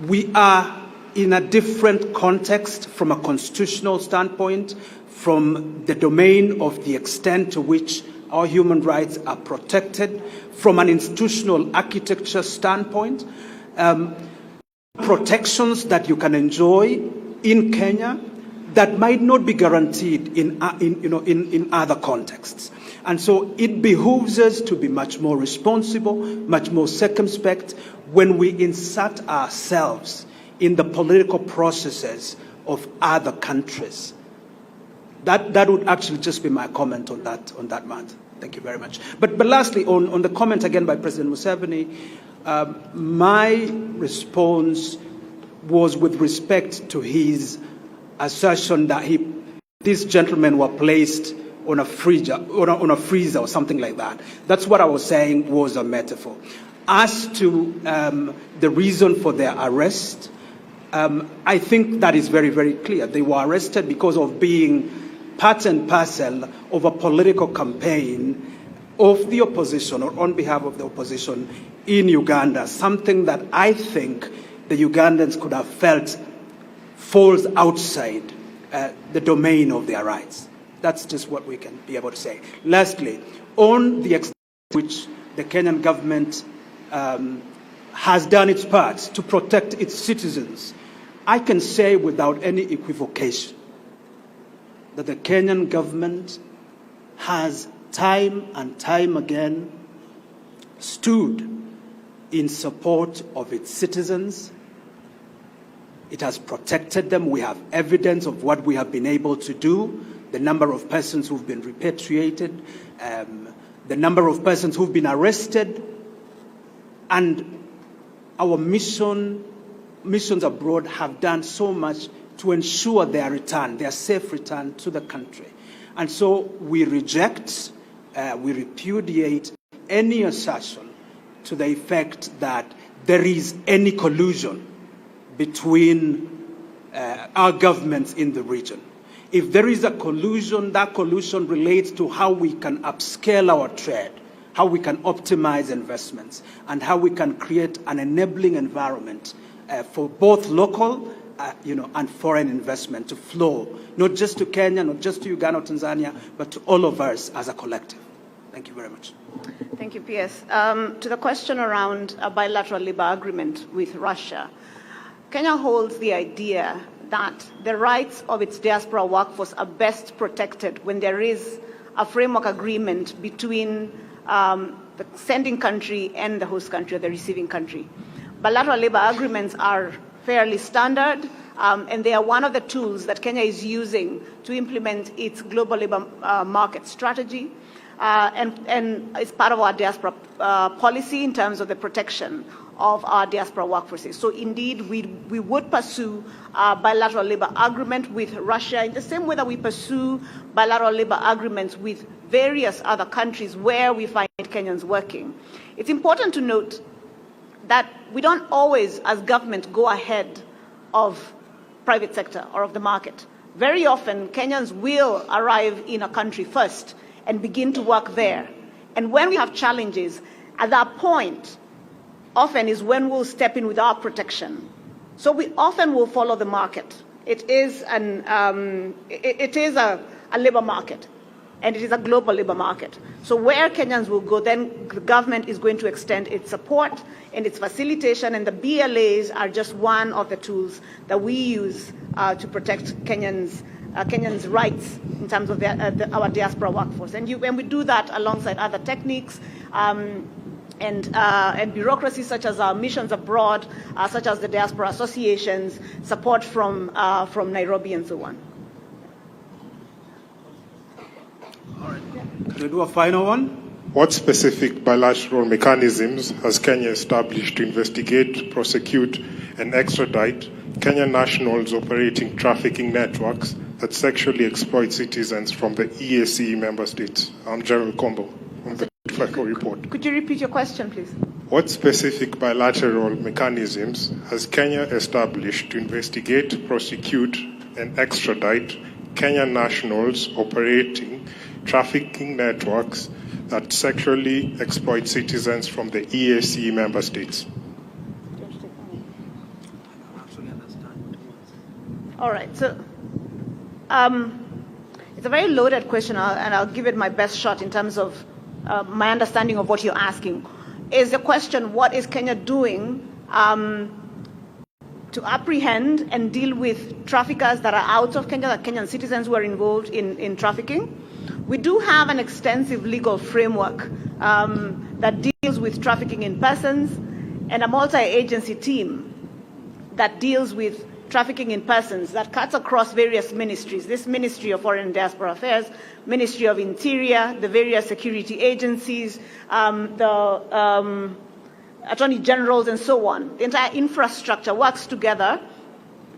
we are in a different context from a constitutional standpoint, from the domain of the extent to which our human rights are protected, from an institutional architecture standpoint. Protections that you can enjoy in Kenya that might not be guaranteed in other contexts. And so it behooves us to be much more responsible, much more circumspect when we insert ourselves in the political processes of other countries. That would actually just be my comment on that matter. Thank you very much. But lastly, on the comment again by President Museveni, my response was with respect to his assertion that these gentlemen were placed on a freezer or something like that. That's what I was saying was a metaphor. As to the reason for their arrest, I think that is very, very clear. They were arrested because of being part and parcel of a political campaign of the opposition or on behalf of the opposition in Uganda, something that I think the Ugandans could have felt falls outside the domain of their rights. That's just what we can be able to say. Lastly, on the extent to which the Kenyan government has done its part to protect its citizens, I can say without any equivocation that the Kenyan government has time and time again stood in support of its citizens. It has protected them. We have evidence of what we have been able to do, the number of persons who've been repatriated, the number of persons who've been arrested, and our missions abroad have done so much to ensure their return, their safe return to the country. And so we reject, we repudiate any assertion to the effect that there is any collusion between our governments in the region. If there is a collusion, that collusion relates to how we can upscale our trade, how we can optimize investments, and how we can create an enabling environment for both local and foreign investment to flow, not just to Kenya, not just to Uganda or Tanzania, but to all of us as a collective. Thank you very much. Thank you, PS. To the question around a bilateral labor agreement with Russia, Kenya holds the idea that the rights of its diaspora workforce are best protected when there is a framework agreement between the sending country and the host country or the receiving country. Bilateral labor agreements are fairly standard, and they are one of the tools that Kenya is using to implement its global labor market strategy, and it's part of our diaspora policy in terms of the protection of our diaspora workforces. So indeed, we would pursue a bilateral labor agreement with Russia in the same way that we pursue bilateral labor agreements with various other countries where we find Kenyans working. It's important to note that we don't always, as government, go ahead of private sector or of the market. Very often, Kenyans will arrive in a country first and begin to work there. And when we have challenges, at that point, often is when we'll step in with our protection. So we often will follow the market. It is a labor market, and it is a global labor market. So where Kenyans will go, then the government is going to extend its support and its facilitation, and the BLAs are just one of the tools that we use to protect Kenyans' rights in terms of our diaspora workforce. And we do that alongside other techniques and bureaucracies such as our missions abroad, such as the diaspora associations, support from Nairobi and so on. All right. Can we do a final one? What specific bilateral mechanisms has Kenya established to investigate, prosecute, and extradite Kenyan nationals operating trafficking networks that sexually exploit citizens from the EAC member states? I'm General Combo from the FICO report. Could you repeat your question, please? What specific bilateral mechanisms has Kenya established to investigate, prosecute, and extradite Kenyan nationals operating trafficking networks that sexually exploit citizens from the EAC member states? All right, so it's a very loaded question, and I'll give it my best shot in terms of my understanding of what you're asking. Is the question, what is Kenya doing to apprehend and deal with traffickers that are out of Kenya, that Kenyan citizens who are involved in trafficking? We do have an extensive legal framework that deals with trafficking in persons, and a multi-agency team that deals with trafficking in persons that cuts across various ministries. This Ministry of Foreign and Diaspora Affairs, Ministry of Interior, the various security agencies, the attorney generals, and so on. The entire infrastructure works together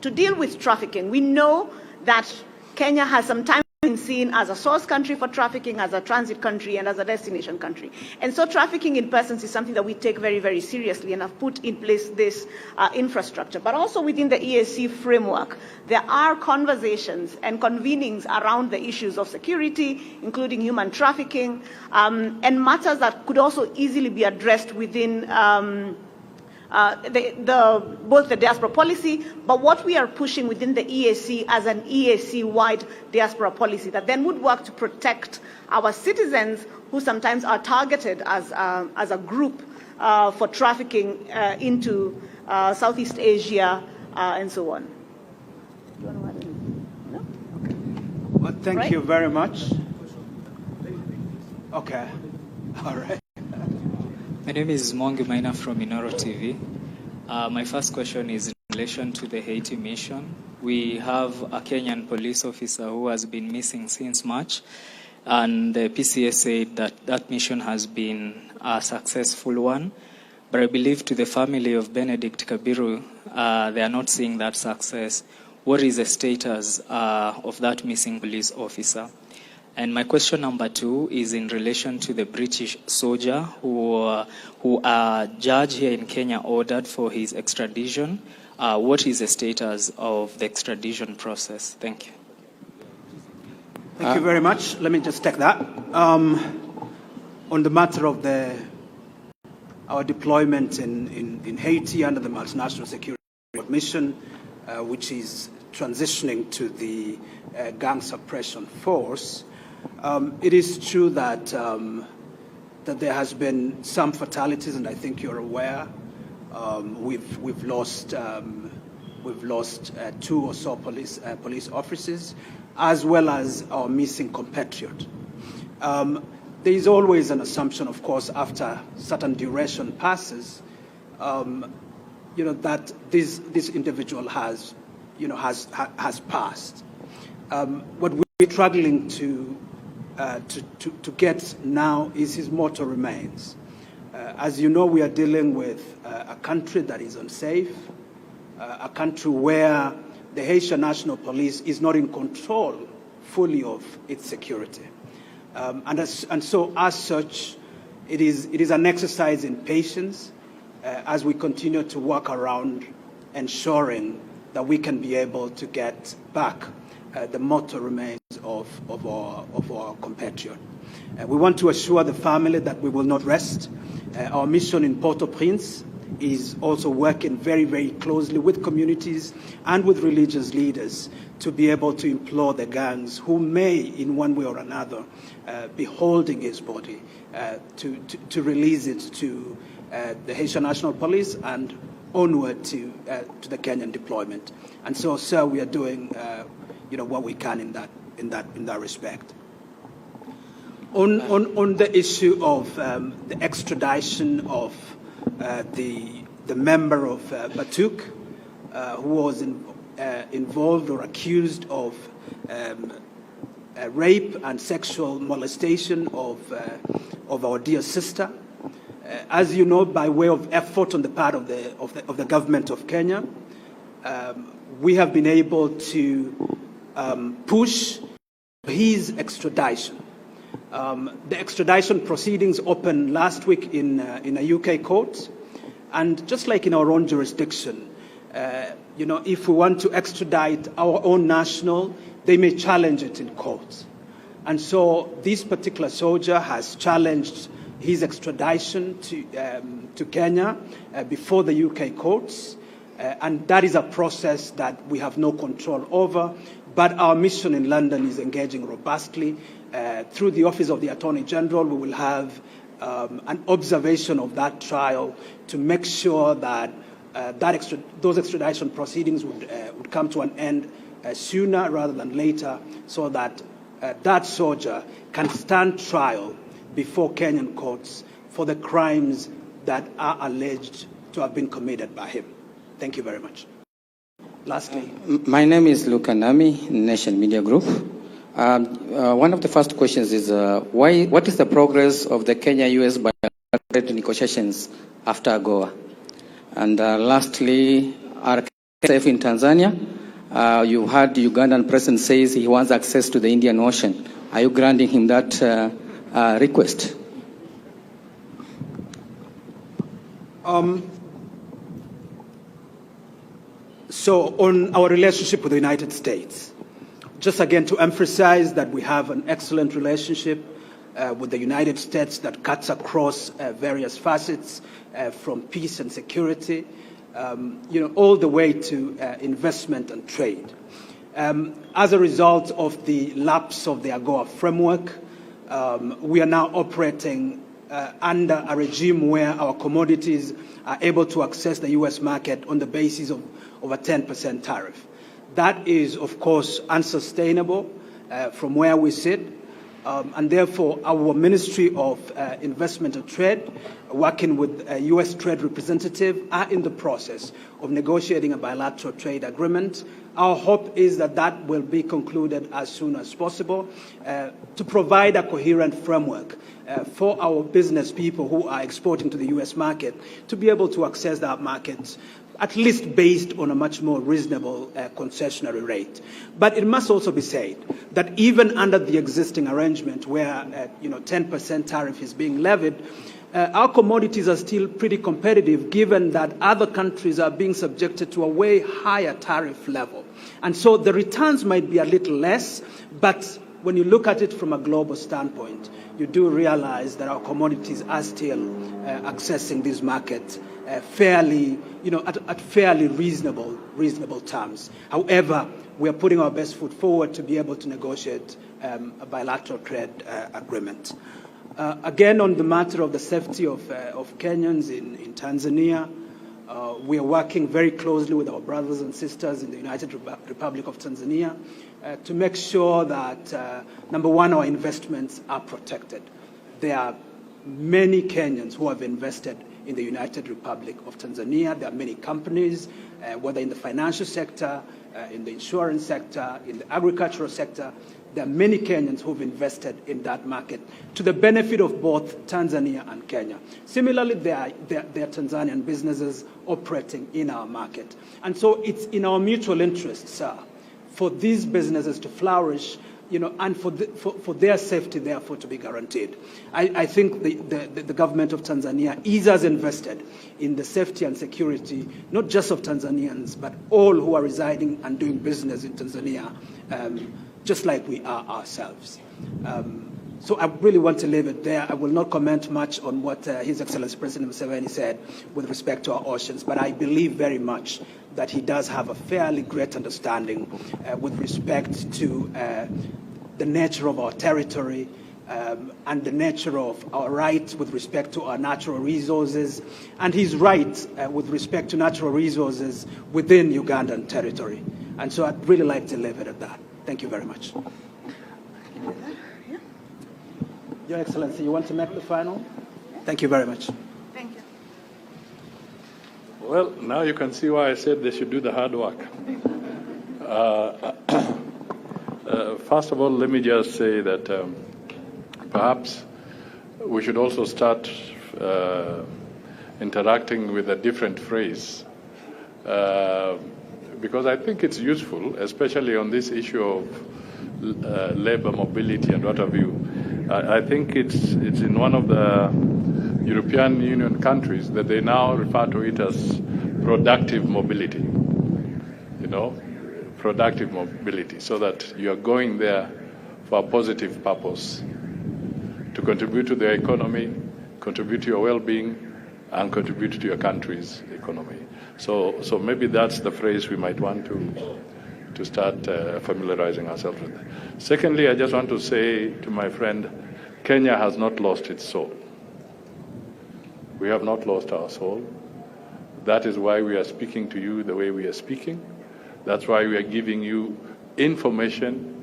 to deal with trafficking. We know that Kenya has sometimes been seen as a source country for trafficking, as a transit country, and as a destination country. And so trafficking in persons is something that we take very, very seriously and have put in place this infrastructure. But also within the EAC framework, there are conversations and convenings around the issues of security, including human trafficking, and matters that could also easily be addressed within both the diaspora policy, but what we are pushing within the EAC as an EAC-wide diaspora policy that then would work to protect our citizens who sometimes are targeted as a group for trafficking into Southeast Asia and so on. Do you want to add anything? No? Okay. Well, thank you very much. Okay. All right. My name is Mongi Maina from Minoro TV. My first question is in relation to the Haiti mission. We have a Kenyan police officer who has been missing since March, and the PCS said that that mission has been a successful one. But I believe to the family of Benedict Kabiru, they are not seeing that success. What is the status of that missing police officer? And my question number 2 is in relation to the British soldier who a judge here in Kenya ordered for his extradition. What is the status of the extradition process? Thank you. Thank you very much. Let me just take that. On the matter of our deployment in Haiti under the Multinational Security Mission, which is transitioning to the gang suppression force, it is true that there has been some fatalities, and I think you're aware. We've lost we've lost 2 or so police officers, as well as our missing compatriot. There is always an assumption, of course, after certain duration passes, that this individual has passed. What we're struggling to get now is his mortal remains. As you know, we are dealing with a country that is unsafe, a country where the Haitian National Police is not in control fully of its security. And so, as such, it is an exercise in patience as we continue to work around ensuring that we can be able to get back the mortal remains of our compatriot. We want to assure the family that we will not rest. Our mission in Port-au-Prince is also working very, very closely with communities and with religious leaders to be able to implore the gangs who may, in one way or another, be holding his body to release it to the Haitian National Police and onward to the Kenyan deployment. And so, sir, we are doing what we can in that respect. On the issue of the extradition of the member of Batuk, who was involved or accused of rape and sexual molestation of our dear sister. As you know, by way of effort on the part of the government of Kenya, we have been able to push his extradition. The extradition proceedings opened last week in a UK court, and just like in our own jurisdiction, if we want to extradite our own national, they may challenge it in court. And so this particular soldier has challenged his extradition to Kenya before the UK courts, and that is a process that we have no control over. But our mission in London is engaging robustly. Through the Office of the Attorney General, we will have an observation of that trial to make sure that those extradition proceedings would come to an end sooner rather than later, so that that soldier can stand trial before Kenyan courts for the crimes that are alleged to have been committed by him. Thank you very much. Lastly. My name is Luka Nami, Nation Media Group. One of the first questions is, what is the progress of the Kenya-US bilateral negotiations after AGOA? And lastly, are safe in Tanzania? You heard the Ugandan president says he wants access to the Indian Ocean. Are you granting him that request? So on our relationship with the United States, just again to emphasize that we have an excellent relationship with the United States that cuts across various facets, from peace and security, all the way to investment and trade. As a result of the lapse of the AGOA framework, we are now operating under a regime where our commodities are able to access the U.S. market on the basis of a 10% tariff. That is, of course, unsustainable from where we sit, and therefore our Ministry of Investment and Trade, working with a U.S. trade representative, are in the process of negotiating a bilateral trade agreement. Our hope is that that will be concluded as soon as possible to provide a coherent framework for our business people who are exporting to the U.S. market to be able to access that market, at least based on a much more reasonable concessionary rate. But it must also be said that even under the existing arrangement where 10% tariff is being levied, our commodities are still pretty competitive, given that other countries are being subjected to a way higher tariff level. And so the returns might be a little less, but when you look at it from a global standpoint, you do realize that our commodities are still accessing this market fairly, at fairly reasonable terms. However, we are putting our best foot forward to be able to negotiate a bilateral trade agreement. Again, on the matter of the safety of Kenyans in Tanzania, We are working very closely with our brothers and sisters in the United Republic of Tanzania to make sure that, number one, our investments are protected. There are many Kenyans who have invested in the United Republic of Tanzania. There are many companies, whether in the financial sector, in the insurance sector, in the agricultural sector. There are many Kenyans who've invested in that market to the benefit of both Tanzania and Kenya. Similarly, there are Tanzanian businesses operating in our market. And so it's in our mutual interest, sir, for these businesses to flourish, and for their safety, therefore, to be guaranteed. I think the government of Tanzania is as invested in the safety and security, not just of Tanzanians, but all who are residing and doing business in Tanzania, just like we are ourselves. So I really want to leave it there. I will not comment much on what His Excellency President Museveni said with respect to our oceans, but I believe very much that he does have a fairly great understanding with respect to the nature of our territory and the nature of our rights with respect to our natural resources, and his right with respect to natural resources within Ugandan territory. And so I'd really like to leave it at that. Thank you very much. Your Excellency, you want to make the final? Thank you very much. Thank you. Well, now you can see why I said they should do the hard work. First of all, let me just say that perhaps we should also start interacting with a different phrase, because I think it's useful, especially on this issue of labor mobility and what have you. I think it's in one of the European Union countries that they now refer to it as productive mobility. Productive mobility, so that you are going there for a positive purpose, to contribute to the economy, contribute to your well-being, and contribute to your country's economy. So maybe that's the phrase we might want to start familiarizing ourselves with. Secondly, I just want to say to my friend, Kenya has not lost its soul. We have not lost our soul. That is why we are speaking to you the way we are speaking. That's why we are giving you information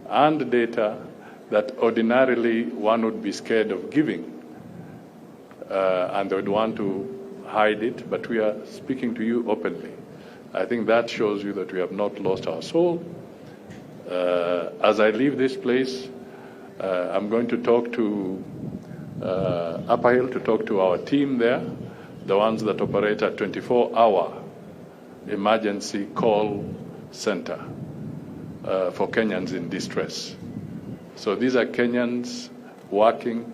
and data that ordinarily one would be scared of giving, and they would want to hide it, but we are speaking to you openly. I think that shows you that we have not lost our soul. As I leave this place, I'm going to talk to Upper Hill, to talk to our team there, the ones that operate a 24-hour emergency call center for Kenyans in distress. So these are Kenyans working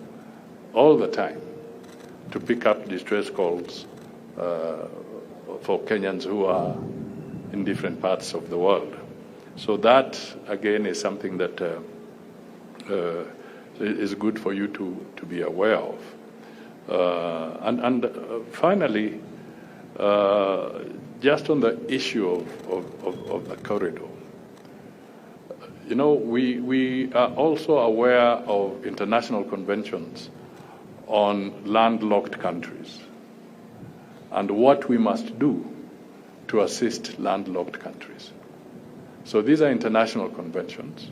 all the time to pick up distress calls for Kenyans who are in different parts of the world. So that, again, is something that is good for you to be aware of. And finally, just on the issue of the corridor, we are also aware of international conventions on landlocked countries and what we must do to assist landlocked countries. So these are international conventions,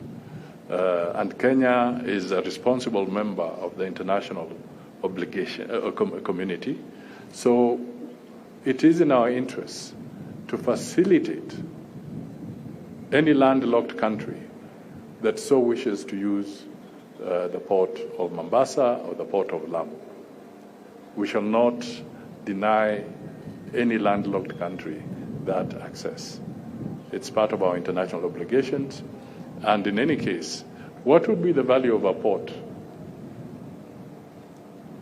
and Kenya is a responsible member of the international community. So it is in our interests to facilitate any landlocked country that so wishes to use the port of Mombasa or the port of Lamu. We shall not deny any landlocked country that access. It's part of our international obligations. And in any case, what would be the value of a port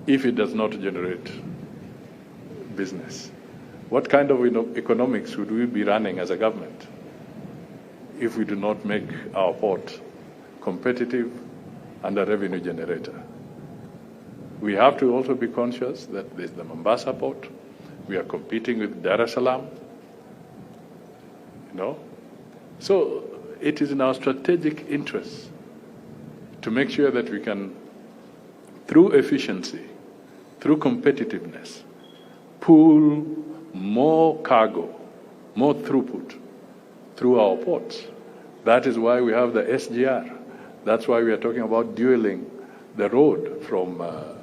if it does not generate business? What kind of economics would we be running as a government if we do not make our port competitive and a revenue generator? We have to also be conscious that there's the Mombasa port. We are competing with Dar es Salaam. So it is in our strategic interest to make sure that we can, through efficiency, through competitiveness, pool more cargo, more throughput through our ports. That is why we have the SGR. That's why we are talking about dueling the road from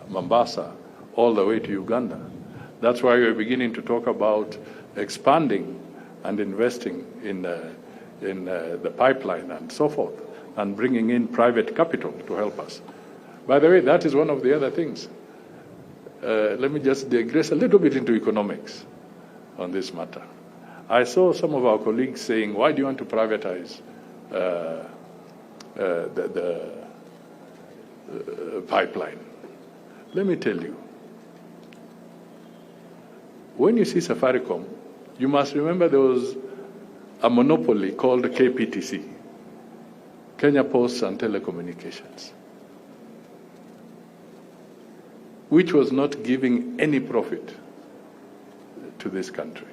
Mombasa all the way to Uganda. That's why we're beginning to talk about expanding and investing in the pipeline and so forth, and bringing in private capital to help us. By the way, that is one of the other things. Let me just digress a little bit into economics on this matter. I saw some of our colleagues saying, why do you want to privatize the pipeline? Let me tell you. When you see Safaricom, you must remember there was a monopoly called KPTC, Kenya Posts and Telecommunications, which was not giving any profit to this country.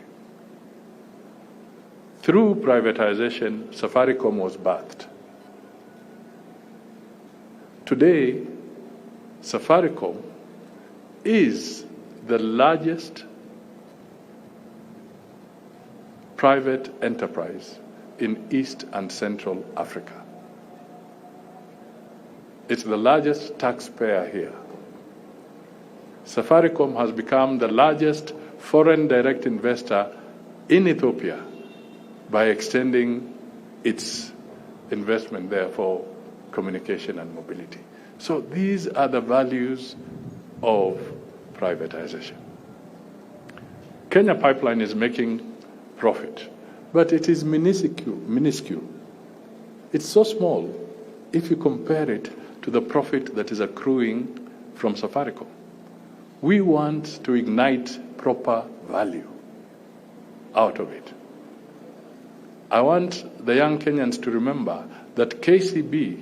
Through privatization, Safaricom was birthed. Today, Safaricom is the largest private enterprise in East and Central Africa. It's the largest taxpayer here. Safaricom has become the largest foreign direct investor in Ethiopia by extending its investment there for communication and mobility. So these are the values of privatization. Kenya Pipeline is making profit, but it is minuscule. It's so small if you compare it to the profit that is accruing from Safaricom. We want to ignite proper value out of it. I want the young Kenyans to remember that KCB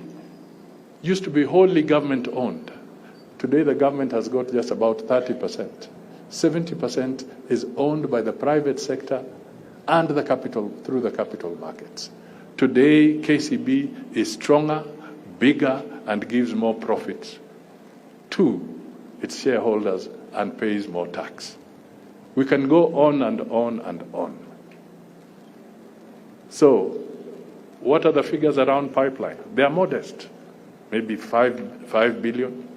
used to be wholly government owned. Today the government has got just about 30%. 70% is owned by the private sector and the capital through the capital markets. Today KCB is stronger, bigger, and gives more profits to its shareholders and pays more tax. We can go on and on and on. So, what are the figures around pipeline? They are modest, maybe 5 billion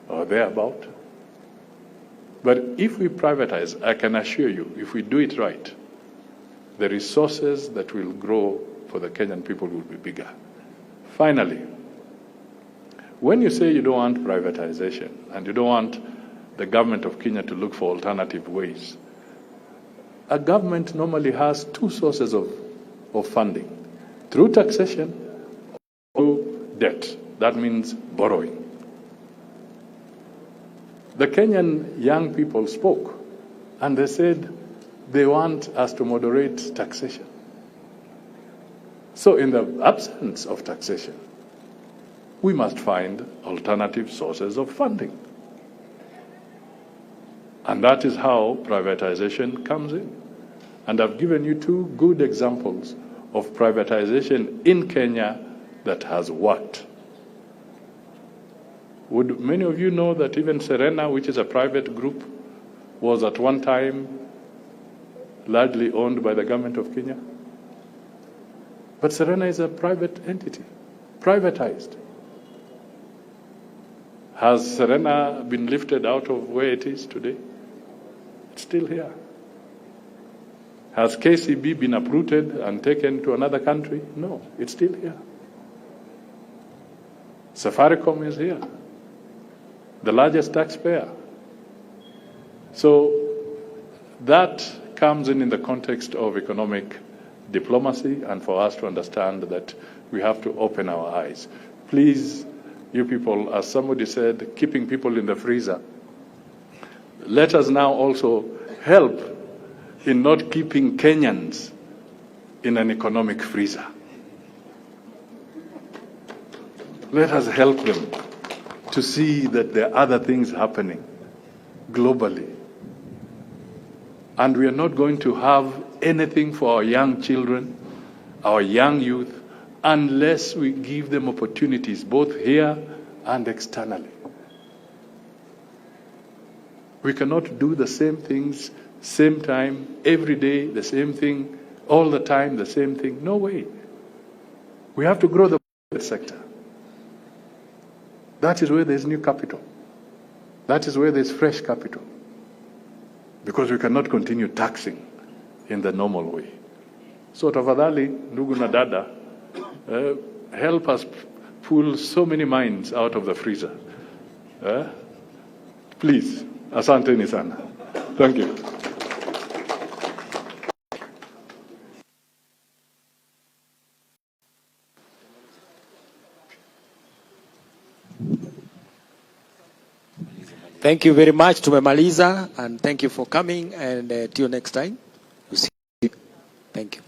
or thereabout. But if we privatize, I can assure you, if we do it right, the resources that will grow for the Kenyan people will be bigger. Finally, when you say you don't want privatization and you don't want the government of Kenya to look for alternative ways, a government normally has two sources of funding, through taxation or through debt. That means borrowing. The Kenyan young people spoke and they said they want us to moderate taxation. So in the absence of taxation, we must find alternative sources of funding. And that is how privatization comes in. And I've given you two good examples of privatization in Kenya that has worked. Would many of you know that even Serena, which is a private group, was at one time largely owned by the government of Kenya? But Serena is a private entity, privatized. Has Serena been lifted out of where it is today? It's still here. Has KCB been uprooted and taken to another country? No, it's still here. Safaricom is here, the largest taxpayer. So that comes in the context of economic diplomacy and for us to understand that we have to open our eyes. Please, you people, as somebody said, keeping people in the freezer. Let us now also help in not keeping Kenyans in an economic freezer. Let us help them to see that there are other things happening globally. And we are not going to have anything for our young children, our young youth, unless we give them opportunities, both here and externally. We cannot do the same things, same time, every day, the same thing, all the time, the same thing. No way. We have to grow the private sector. That is where there's new capital. That is where there's fresh capital. Because we cannot continue taxing in the normal way. So tafadhali, ndugu na dada, help us pull so many minds out of the freezer. Please, asanteni sana. Thank you. Thank you very much. Tumemaliza, and thank you for coming, and till next time. We'll see you. Thank you.